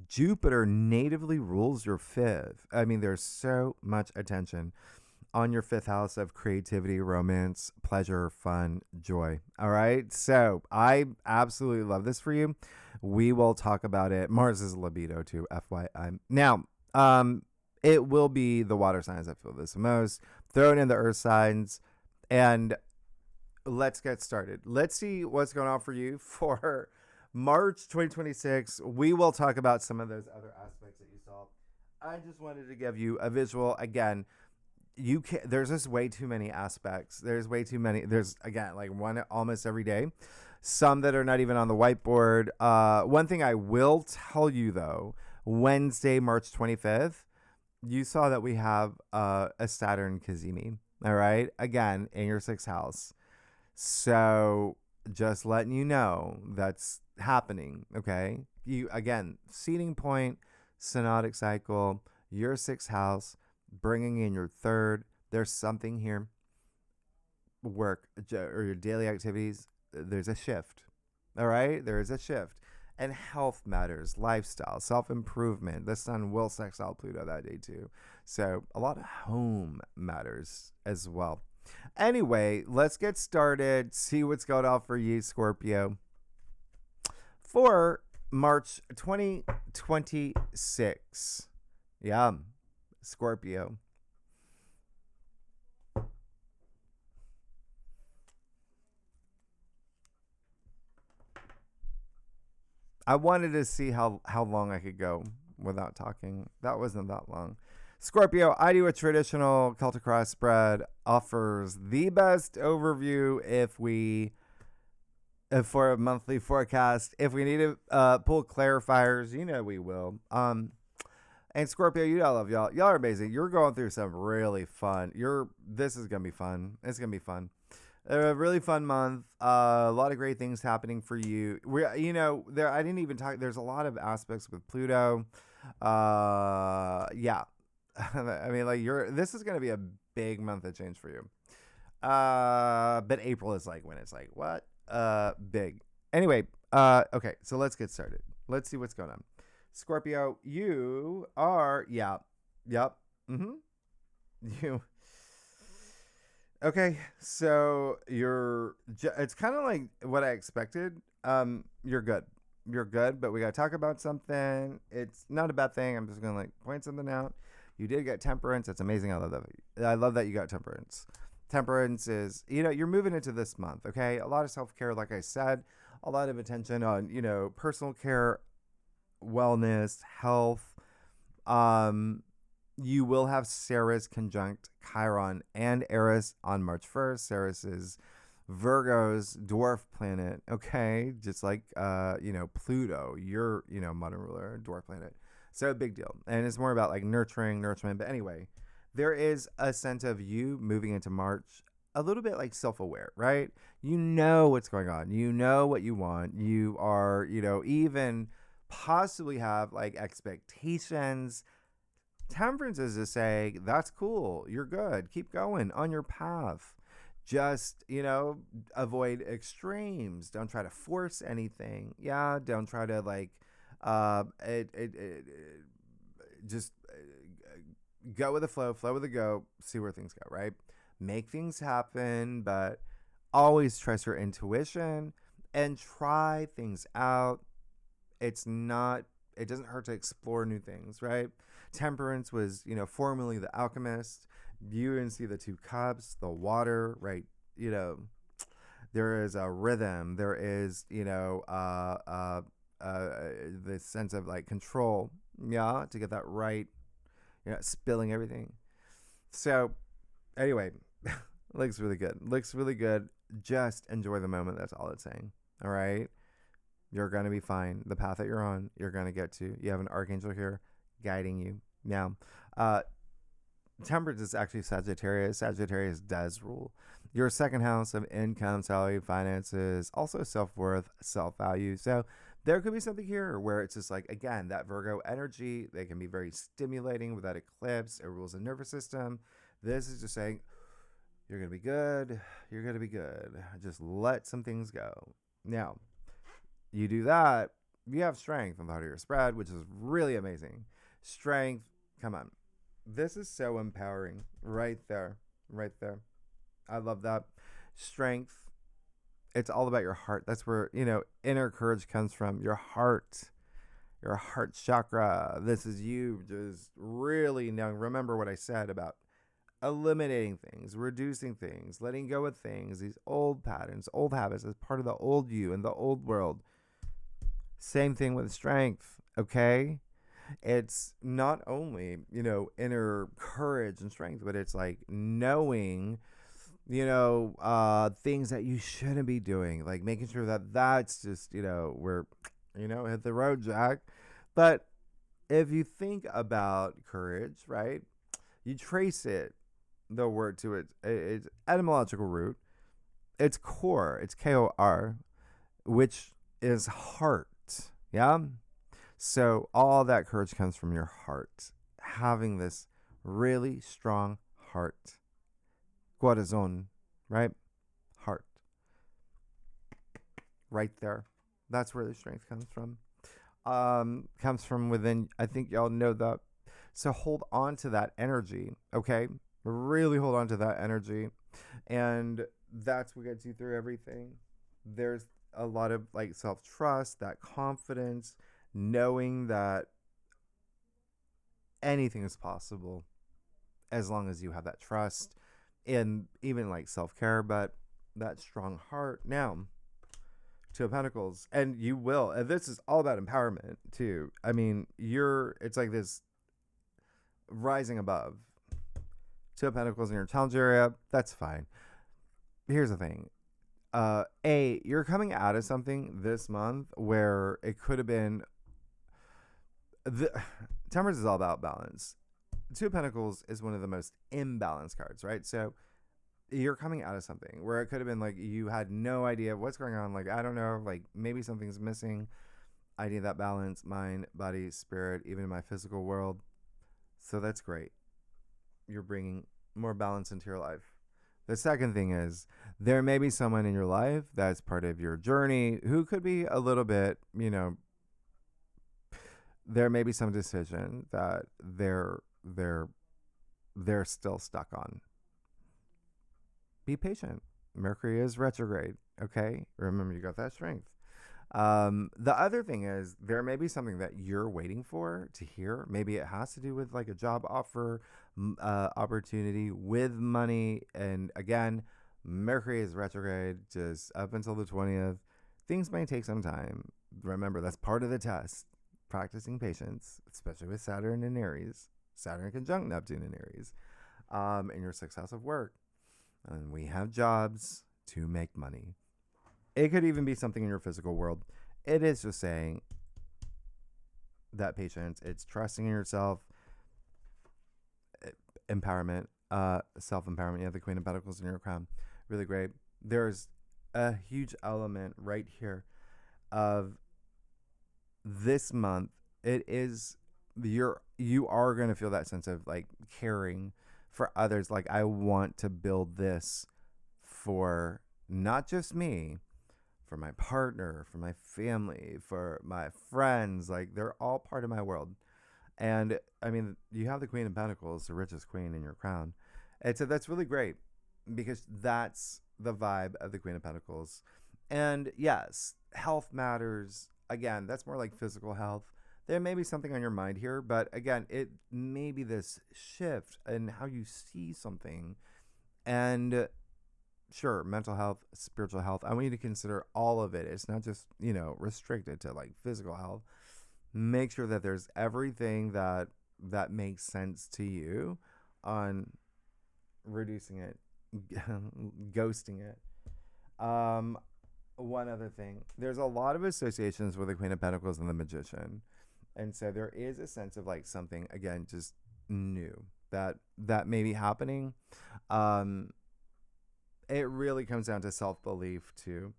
Jupiter natively rules your 5th. I mean, there's so much attention on your 5th house of creativity, romance, pleasure, fun, joy. All right. So I absolutely love this for you. We will talk about it. Mars is libido too, FYI. Now, it will be the water signs that feel this the most. Throw it in the earth signs, and let's get started. Let's see what's going on for you for March 2026. We will talk about some of those other aspects that you saw. I just wanted to give you a visual. Again, there's just way too many aspects. There's way too many. There's, again, like one almost every day. Some that are not even on the whiteboard. One thing I will tell you, though, Wednesday, March 25th, you saw that we have a Saturn Cazimi, all right? Again, in your 6th house. So just letting you know that's happening, okay? Again, seeding point, synodic cycle, your 6th house, bringing in your 3rd. There's something here. Work or your daily activities, there's a shift, all right? There is a shift. And health matters, lifestyle, self-improvement. The sun will sextile Pluto that day too. So a lot of home matters as well. Anyway, let's get started. See what's going on for you, Scorpio. For March 2026. Yeah, Scorpio. I wanted to see how long I could go without talking. That wasn't that long. Scorpio, I do a traditional Celtic cross spread, offers the best overview for a monthly forecast. If we need to pull clarifiers, we will. And Scorpio, I love y'all. Y'all are amazing. You're going through some really fun. This is gonna be fun. It's gonna be fun. A really fun month. A lot of great things happening for you. I didn't even talk. There's a lot of aspects with Pluto. Yeah. I mean, like this is gonna be a big month of change for you. But April is like when it's like what? Big. Anyway, okay, so let's get started. Let's see what's going on. Scorpio, you are yep. Mm-hmm. You okay? So it's kind of like what I expected. You're good. You're good, but we gotta talk about something. It's not a bad thing. I'm just gonna like point something out. You did get temperance. It's amazing. I love that. I love that you got temperance. Temperance is, you're moving into this month, okay? A lot of self care, like I said, a lot of attention on, personal care, wellness, health. Um, you will have Ceres conjunct Chiron and Eris on March 1st. Ceres is Virgo's dwarf planet, okay? Just like, Pluto, your, modern ruler, dwarf planet. So big deal. And it's more about like nourishment. But anyway, there is a sense of you moving into March a little bit like self-aware, right? You know what's going on. You know what you want. You are, even possibly have like expectations. Temperance is to say, that's cool. You're good. Keep going on your path. Just, avoid extremes. Don't try to force anything. Yeah. Don't try to like, just go with the flow with the go, see where things go, right? Make things happen, but always trust your intuition and try things out. It doesn't hurt to explore new things, right? Temperance was, formerly the alchemist. You can see the two cups, the water, right? There is a rhythm. There is, the sense of like control, yeah, to get that right. You're not spilling everything. So, anyway, looks really good. Looks really good. Just enjoy the moment. That's all it's saying. All right. You're going to be fine. The path that you're on, you're going to get to. You have an archangel here guiding you. Now, temperance is actually Sagittarius. Sagittarius does rule your second house of income, salary, finances, also self-worth, self-value. So there could be something here where it's just like, again, that Virgo energy. They can be very stimulating with that eclipse. It rules the nervous system. This is just saying, you're going to be good. You're going to be good. Just let some things go. Now, you do that, you have strength on the heart of your spread, which is really amazing. Strength, come on. This is so empowering. Right there. Right there. I love that. Strength. It's all about your heart. That's where, inner courage comes from. Your heart chakra. This is you just really knowing. Remember what I said about eliminating things, reducing things, letting go of things, these old patterns, old habits as part of the old you and the old world. Same thing with strength, okay? It's not only, inner courage and strength, but it's like knowing, things that you shouldn't be doing, like making sure that that's just, we're, hit the road, Jack. But if you think about courage, right, you trace the word to its etymological root. It's core, it's Kor, which is heart. Yeah. So all that courage comes from your heart, having this really strong heart. Corazon, right? Heart. Right there. That's where the strength comes from. Comes from within. I think y'all know that. So hold on to that energy, okay? Really hold on to that energy. And that's what gets you through everything. There's a lot of like self-trust, that confidence, knowing that anything is possible as long as you have that trust and even like self-care, but that strong heart. Now, Two of Pentacles, and you will, and this is all about empowerment too. I mean, it's like this rising above. Two of Pentacles in your challenge area, that's fine. Here's the thing. You're coming out of something this month where it could have been Temperance is all about balance. Two of Pentacles is one of the most imbalanced cards, right? So you're coming out of something where it could have been like you had no idea what's going on. Like, I don't know, like maybe something's missing. I need that balance, mind, body, spirit, even in my physical world. So that's great. you're bringing more balance into your life. The second thing is there may be someone in your life that's part of your journey who could be a little bit, there may be some decision that they're still stuck on. Be patient. Mercury is retrograde. Okay, remember you got that strength. The other thing is there may be something that you're waiting for to hear. Maybe it has to do with like a job offer, opportunity with money. And again, Mercury is retrograde just up until the 20th. Things may take some time. Remember, that's part of the test. Practicing patience, especially with Saturn in Aries, Saturn conjunct Neptune in Aries, in your 6th house of work. And we have jobs to make money. It could even be something in your physical world. It is just saying that patience, it's trusting in yourself, empowerment, self-empowerment. You have the Queen of Pentacles in your crown. Really great. There's a huge element right here of this month. It is you are going to feel that sense of like caring for others. Like, I want to build this for not just me, for my partner, for my family, for my friends. Like, they're all part of my world. And I mean, you have the Queen of Pentacles, the richest queen in your crown. And so that's really great because that's the vibe of the Queen of Pentacles. And yes, health matters. Again, that's more like physical health. There may be something on your mind here, but again, it may be this shift in how you see something. And sure, mental health, spiritual health. I want you to consider all of it. It's not just, restricted to like physical health. Make sure that there's everything that makes sense to you on reducing it, ghosting it. One other thing, there's a lot of associations with the Queen of Pentacles and the Magician. And so there is a sense of like something, again, just new that may be happening. It really comes down to self-belief too.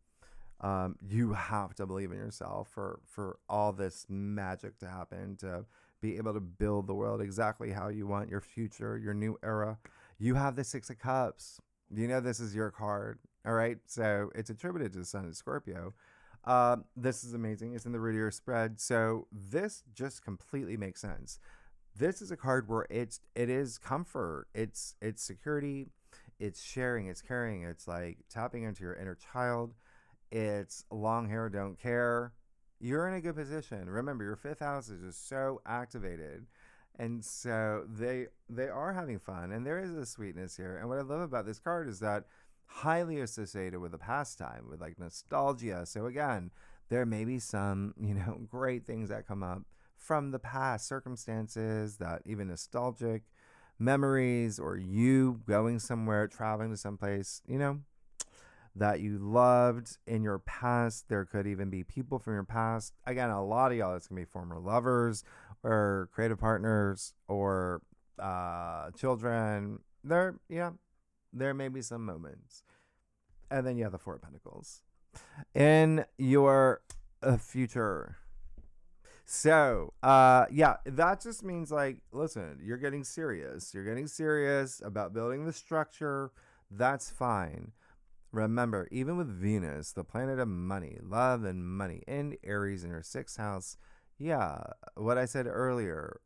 You have to believe in yourself for all this magic to happen, to be able to build the world exactly how you want, your future, your new era. You have the 6 of Cups. This is your card. All right. So it's attributed to the Sun in Scorpio. This is amazing. It's in the root of your spread. So this just completely makes sense. This is a card where it is comfort. It's security. It's sharing. It's caring. It's like tapping into your inner child. It's long hair, don't care. You're in a good position. Remember, your 5th house is just so activated. And so they are having fun. And there is a sweetness here. And what I love about this card is that highly associated with a pastime, with like nostalgia. So again, there may be some, great things that come up from the past, circumstances, that even nostalgic memories, or you going somewhere, traveling to someplace, that you loved in your past. There could even be people from your past. Again, a lot of y'all, it's going to be former lovers or creative partners or children. There may be some moments. And then you have the 4 of Pentacles in your future. So, that just means like, listen, you're getting serious. You're getting serious about building the structure. That's fine. Remember, even with Venus, the planet of money, love and money, in Aries in your 6th house, what I said earlier,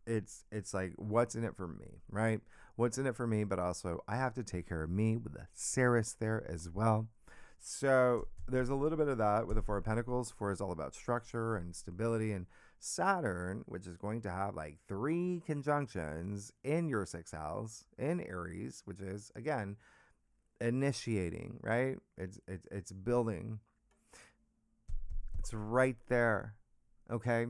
it's like, what's in it for me, right? What's in it for me, but also I have to take care of me with the Ceres there as well. So there's a little bit of that with the 4 of Pentacles. 4 is all about structure and stability, and Saturn, which is going to have like 3 conjunctions in your 6th house in Aries, which is, again, initiating, right? It's building. It's right there. Okay.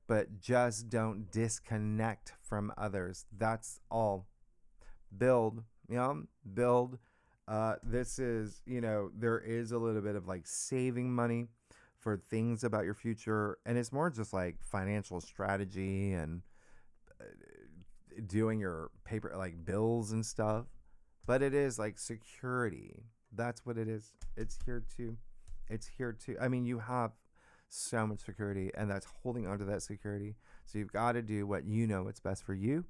But just don't disconnect from others. That's all. Build, build. This is, there is a little bit of like saving money for things about your future. And it's more just like financial strategy and doing your paper, like bills and stuff. But it is like security. That's what it is. It's here to. I mean, you have so much security, and that's holding onto that security. So you've got to do what what's best for you,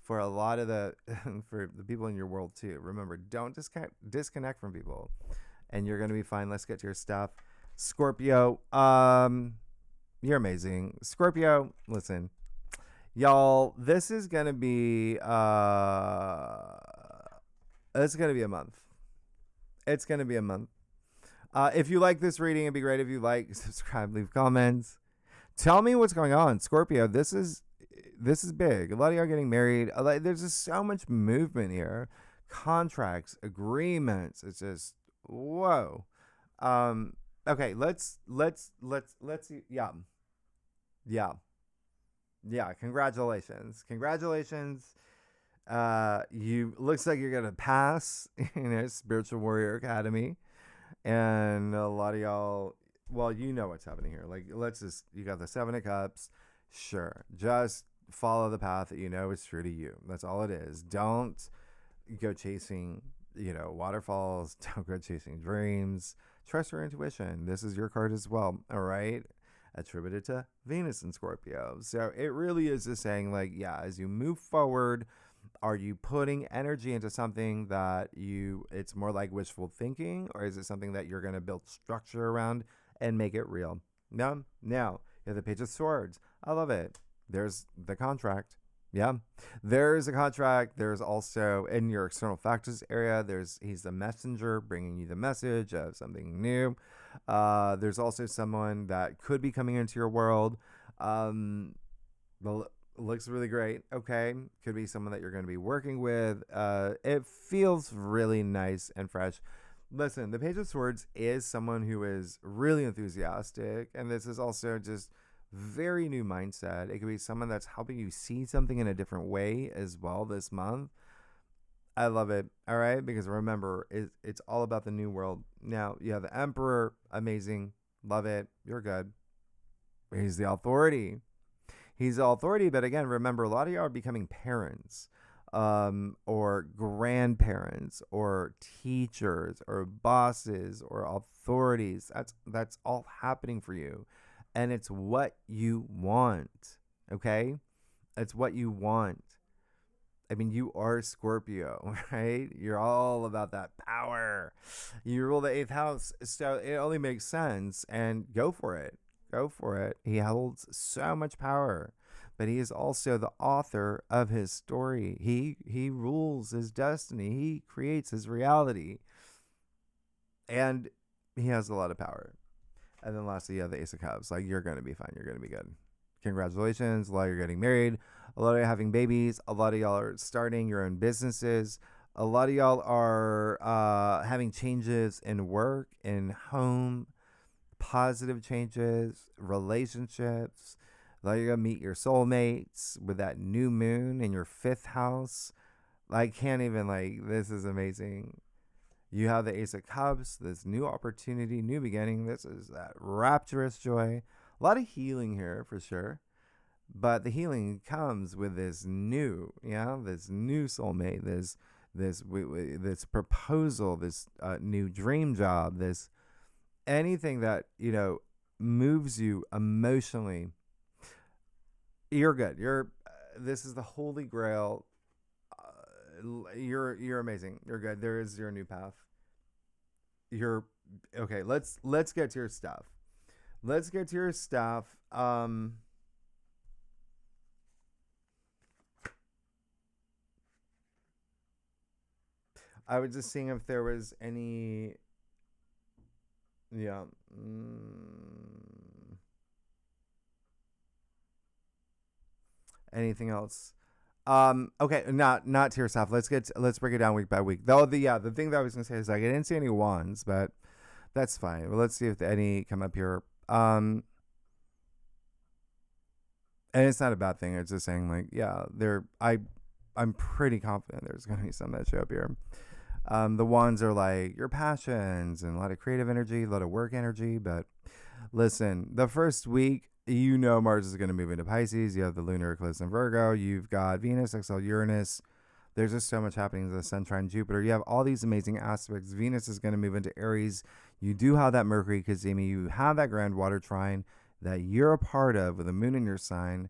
for a lot of the for the people in your world too. Remember, don't disconnect from people, and you're gonna be fine. Let's get to your stuff, Scorpio. You're amazing, Scorpio. Listen, y'all. This is gonna be it's gonna be a month. It's gonna be a month. If you like this reading, it'd be great if you like, subscribe, leave comments. Tell me what's going on, Scorpio. This is big. A lot of y'all getting married. There's just so much movement here. Contracts, agreements. It's just whoa. Okay, let's see. Yeah. Congratulations. You looks like you're gonna pass Spiritual Warrior Academy, and a lot of y'all. Well, you know what's happening here. Like, you got the Seven of Cups. Sure, just follow the path that you know is true to you. That's all it is. Don't go chasing, waterfalls. Don't go chasing dreams. Trust your intuition. This is your card as well. All right. Attributed to Venus and Scorpio. So it really is just saying, like, yeah, as you move forward, are you putting energy into something that it's more like wishful thinking, or is it something that you're going to build structure around and make it real? No. Now, you have the Page of Swords. I love it. There's the contract. Yeah. There's a contract. There's also in your external factors area, he's the messenger bringing you the message of something new. There's also someone that could be coming into your world. Looks really great. Okay. Could be someone that you're going to be working with. It feels really nice and fresh. Listen, the Page of Swords is someone who is really enthusiastic, and this is also just very new mindset. It could be someone that's helping you see something in a different way as well this month. I love it. All right. Because remember, it's all about the new world. Now, you have the Emperor. Amazing. Love it. You're good. He's the authority. But again, remember, a lot of y'all are becoming parents, or grandparents, or teachers, or bosses, or authorities. That's all happening for you. And it's what you want, okay? It's what you want. I mean, you are Scorpio, right? You're all about that power. You rule the 8th house, so it only makes sense. And go for it. Go for it. He holds so much power, but he is also the author of his story. He rules his destiny. He creates his reality. And he has a lot of power. And then lastly, you have the Ace of Cups. Like, you're going to be fine. You're going to be good. Congratulations. A lot of you are getting married. A lot of you are having babies. A lot of y'all are starting your own businesses. A lot of y'all are having changes in work, in home, positive changes, relationships. A lot of you are going to meet your soulmates with that new moon in your 5th house. I can't even, this is amazing. You have the Ace of Cups, this new opportunity, new beginning. This is that rapturous joy. A lot of healing here for sure. But the healing comes with this new soulmate, this proposal, this new dream job, this anything that, moves you emotionally. You're good. This is the holy grail. You're amazing. You're good. There is your new path. You're okay. Let's get to your stuff. I was just seeing if there was any. Yeah. Anything else? Okay, not to yourself. Let's break it down week by week. Though the thing that I was gonna say is, I didn't see any wands, but that's fine. Well, let's see if any come up here. And it's not a bad thing. It's just saying, I'm pretty confident there's gonna be some that show up here. The wands are like your passions and a lot of creative energy, a lot of work energy. But listen, the first week, Mars is going to move into Pisces. You have the lunar eclipse in Virgo. You've got Venus, exile Uranus. There's just so much happening to the Sun, trine Jupiter. You have all these amazing aspects. Venus is going to move into Aries. You do have that Mercury, Kazemi. You have that grand water trine that you're a part of with the moon in your sign.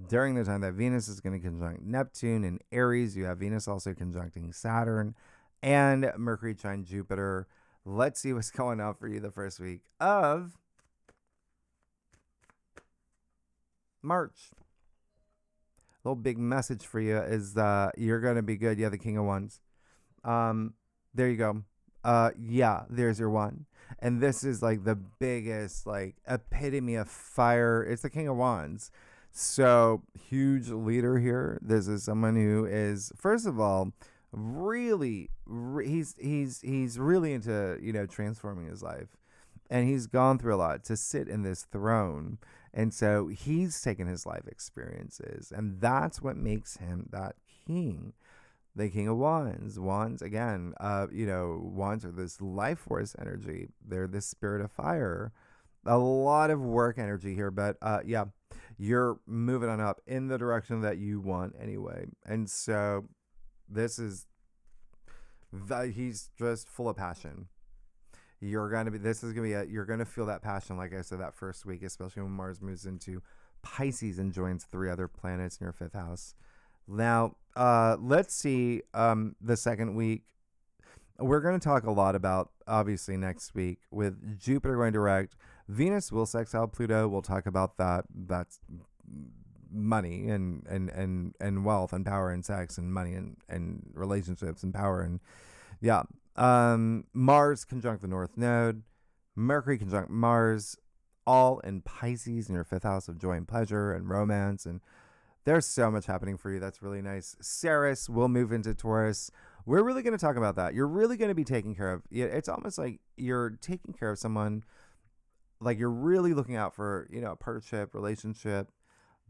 During the time that Venus is going to conjunct Neptune in Aries, you have Venus also conjuncting Saturn and Mercury trine Jupiter. Let's see what's going on for you the first week of March. Little big message for you is you're going to be good. Yeah, the King of Wands. There you go. Yeah, there's your one. And this is like the biggest like epitome of fire. It's the King of Wands. So huge leader here. This is someone who is, first of all, really he's really into, you know, transforming his life. And he's gone through a lot to sit in this throne. And so he's taken his life experiences, and that's what makes him that king. The King of Wands. Wands, again, you know, wands are this life force energy. They're this spirit of fire. A lot of work energy here, but yeah, you're moving on up in the direction that you want anyway. And so this is, he's just full of passion. You're going to be, this is going to be, you're going to feel that passion, like I said, that first week, especially when Mars moves into Pisces and joins 3 other planets in your 5th house. Now, let's see the second week. We're going to talk a lot about, obviously, next week with Jupiter going direct. Venus will sextile Pluto. We'll talk about that. That's money and wealth and power and sex and money and relationships and power and yeah. Mars conjunct the North Node. Mercury conjunct Mars, all in Pisces in your 5th house of joy and pleasure and romance. And there's so much happening for you. That's really nice. Ceres will move into Taurus. We're really going to talk about that. You're really going to be taking care of. It's almost like you're taking care of someone, like you're really looking out for, you know, a partnership, relationship,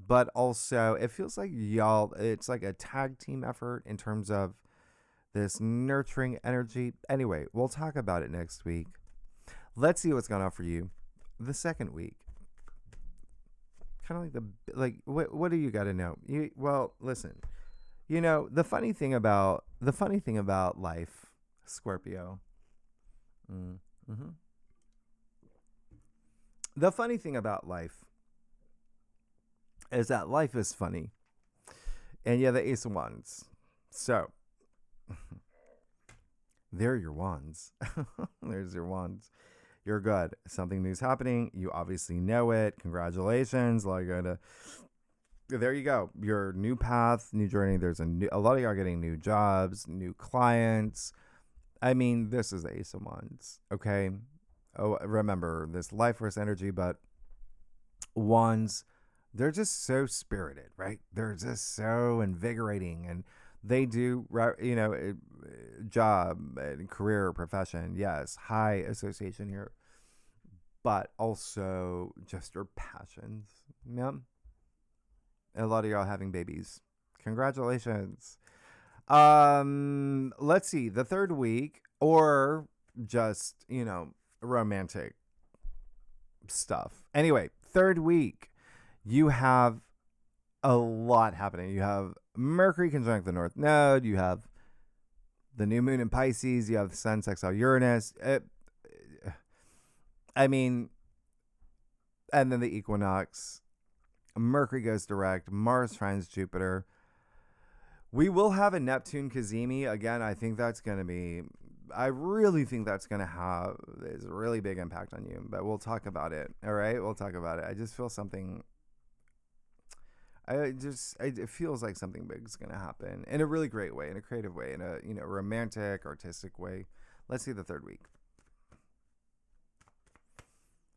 but also it feels like y'all, it's like a tag team effort in terms of this nurturing energy. Anyway, we'll talk about it next week. Let's see what's going on for you the second week. Kind of like what do you got to know? Well, listen. You know, the funny thing about life, Scorpio. Mm-hmm. The funny thing about life is that life is funny. And yeah, the Ace of Wands. So, there are your wands. There's your wands. You're good. Something new's happening. You obviously know it. Congratulations. There you go. Your new path, new journey. There's a lot of y'all getting new jobs, new clients. I mean, this is the Ace of Wands. Okay. Oh, remember this life force energy, but wands, they're just so spirited, right? They're just so invigorating, and they do, you know, job and career, profession. Yes, high association here, but also just your passions. Yeah. A lot of y'all having babies. Congratulations. Let's see, the third week, or just, you know, romantic stuff. Anyway, third week, you have a lot happening. You have Mercury conjunct the North Node. You have the new moon in Pisces. You have the Sun sextile Uranus. I mean, and then the equinox. Mercury goes direct. Mars trines Jupiter. We will have a Neptune Cazimi. Again, I think that's going to be, I really think that's going to have this really big impact on you. But we'll talk about it. All right? We'll talk about it. I just feel something, it feels like something big is going to happen in a really great way, in a creative way, in a, you know, romantic, artistic way. Let's see the third week.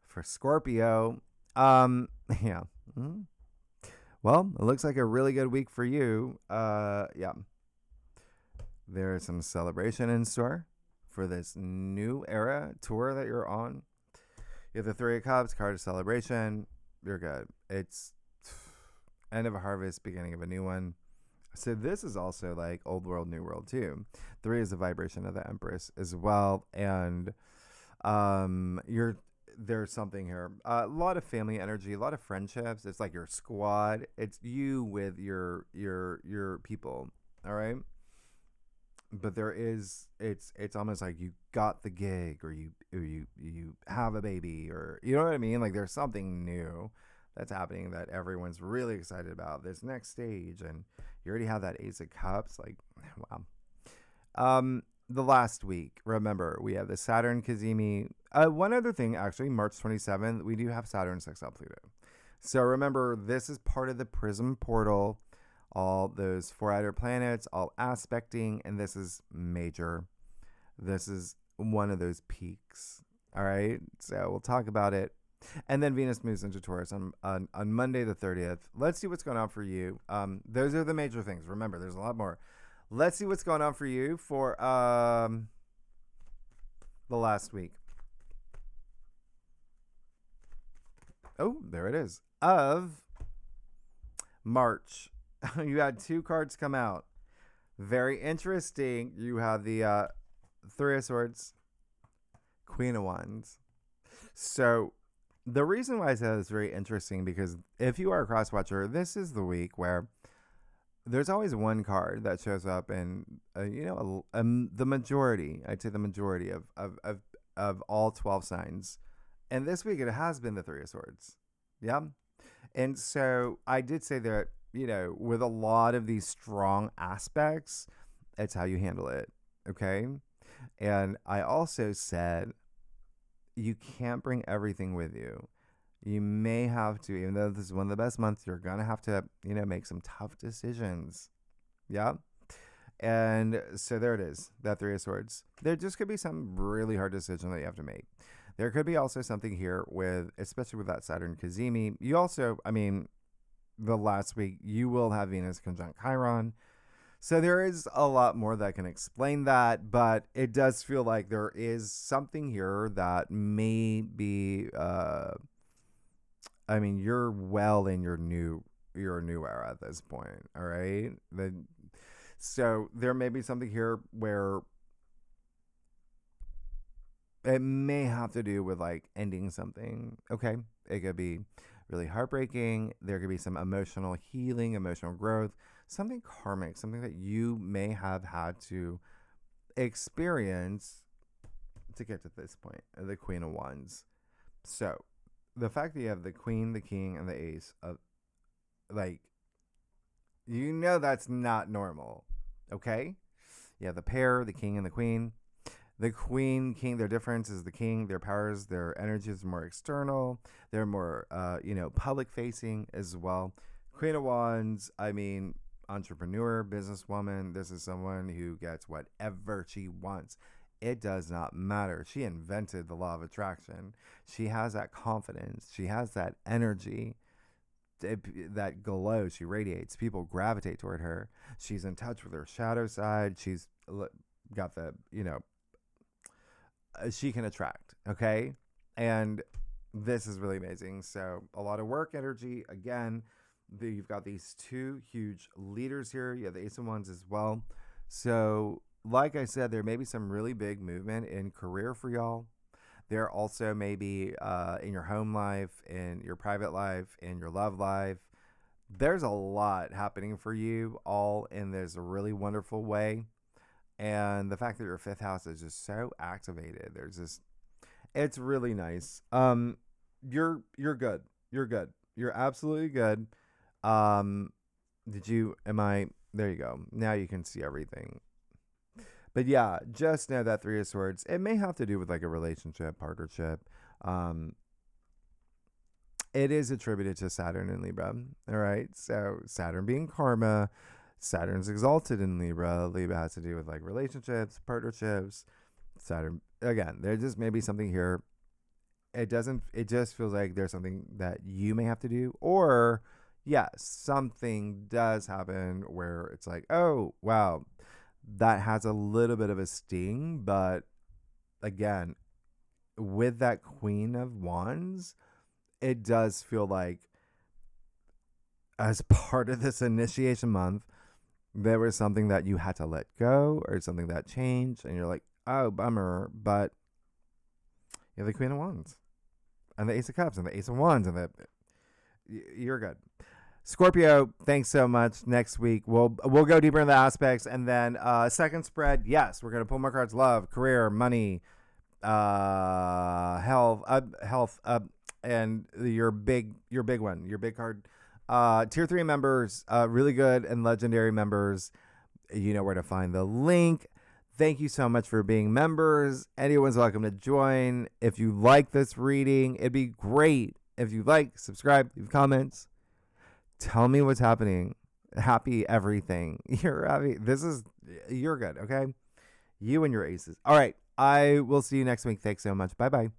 For Scorpio, yeah. Mm-hmm. Well, it looks like a really good week for you. Yeah. There's some celebration in store for this new era tour that you're on. You have the 3 of Cups, card of celebration. You're good. It's end of a harvest, beginning of a new one. So this is also like old world, new world too. 3 is the vibration of the Empress as well. And there's something here. A lot of family energy, a lot of friendships. It's like your squad. It's you with your people. All right. But there is, it's almost like you got the gig, or you have a baby, or you know what I mean? Like there's something new that's happening that everyone's really excited about, this next stage. And you already have that Ace of Cups. Like, wow. The last week, remember, we have the Saturn Cazimi. One other thing, actually, March 27th, we do have Saturn sextile Pluto. So remember, this is part of the Prism portal, all those 4 outer planets, all aspecting, and this is major. This is one of those peaks. All right, so we'll talk about it. And then Venus moves into Taurus on Monday the 30th. Let's see what's going on for you. Those are the major things. Remember, there's a lot more. Let's see what's going on for you for the last week. Oh, there it is. Of March. You had 2 cards come out. Very interesting. You have the 3 of Swords, Queen of Wands. So the reason why I said it's very interesting, because if you are a cross watcher, this is the week where there's always one card that shows up in, the majority, I'd say the majority of all 12 signs. And this week it has been the 3 of Swords. Yeah. And so I did say that, with a lot of these strong aspects, it's how you handle it. Okay. And I also said, you can't bring everything with you. You may have to, even though this is one of the best months, you're going to have to, make some tough decisions. Yeah. And so there it is, that 3 of Swords. There just could be some really hard decision that you have to make. There could be also something here with, especially with that Saturn Cazimi. You also, the last week, you will have Venus conjunct Chiron. So there is a lot more that can explain that, but it does feel like there is something here that may be, you're well in your new era at this point. All right. So there may be something here where it may have to do with like ending something. Okay. It could be really heartbreaking. There could be some emotional healing, emotional growth, something karmic, something that you may have had to experience to get to this point, the Queen of Wands. So the fact that you have the Queen, the King, and the Ace of, that's not normal. Okay. You have the pair, the King and the Queen. The Queen, King, their difference is the King, their powers, their energies are more external. They're more, public facing as well. Queen of Wands, entrepreneur, businesswoman. This is someone who gets whatever she wants. It does not matter. She invented the law of attraction. She has that confidence. She has that energy, that glow. She radiates. People gravitate toward her. She's in touch with her shadow side. She's got the, she can attract. Okay. And this is really amazing. So a lot of work energy. Again, you've got these 2 huge leaders here. You have the Ace of Wands as well. So like I said, there may be some really big movement in career for y'all. There also may be in your home life, in your private life, in your love life. There's a lot happening for you all in this really wonderful way. And the fact that your 5th house is just so activated, it's really nice. You're good. You're good. You're absolutely good. There you go. Now you can see everything. But yeah, just know that 3 of Swords, it may have to do with like a relationship, partnership. It is attributed to Saturn in Libra. All right. So Saturn being karma, Saturn's exalted in Libra. Libra has to do with like relationships, partnerships. Saturn, again, there just may be something here. It just feels like there's something that you may have to do, or yes, something does happen where it's like, oh, wow, that has a little bit of a sting. But again, with that Queen of Wands, it does feel like as part of this initiation month, there was something that you had to let go or something that changed, and you're like, oh, bummer. But you have the Queen of Wands and the Ace of Cups and the Ace of Wands, and you're good. Scorpio, thanks so much. Next week we'll go deeper in the aspects, and then second spread. Yes, we're gonna pull more cards: love, career, money, health, and your big one, your big card. Tier 3 members, really good, and legendary members, you know where to find the link. Thank you so much for being members. Anyone's welcome to join. If you like this reading, it'd be great if you like, subscribe, leave comments. Tell me what's happening. Happy everything. You're happy. You're good, okay? You and your aces. All right. I will see you next week. Thanks so much. Bye-bye.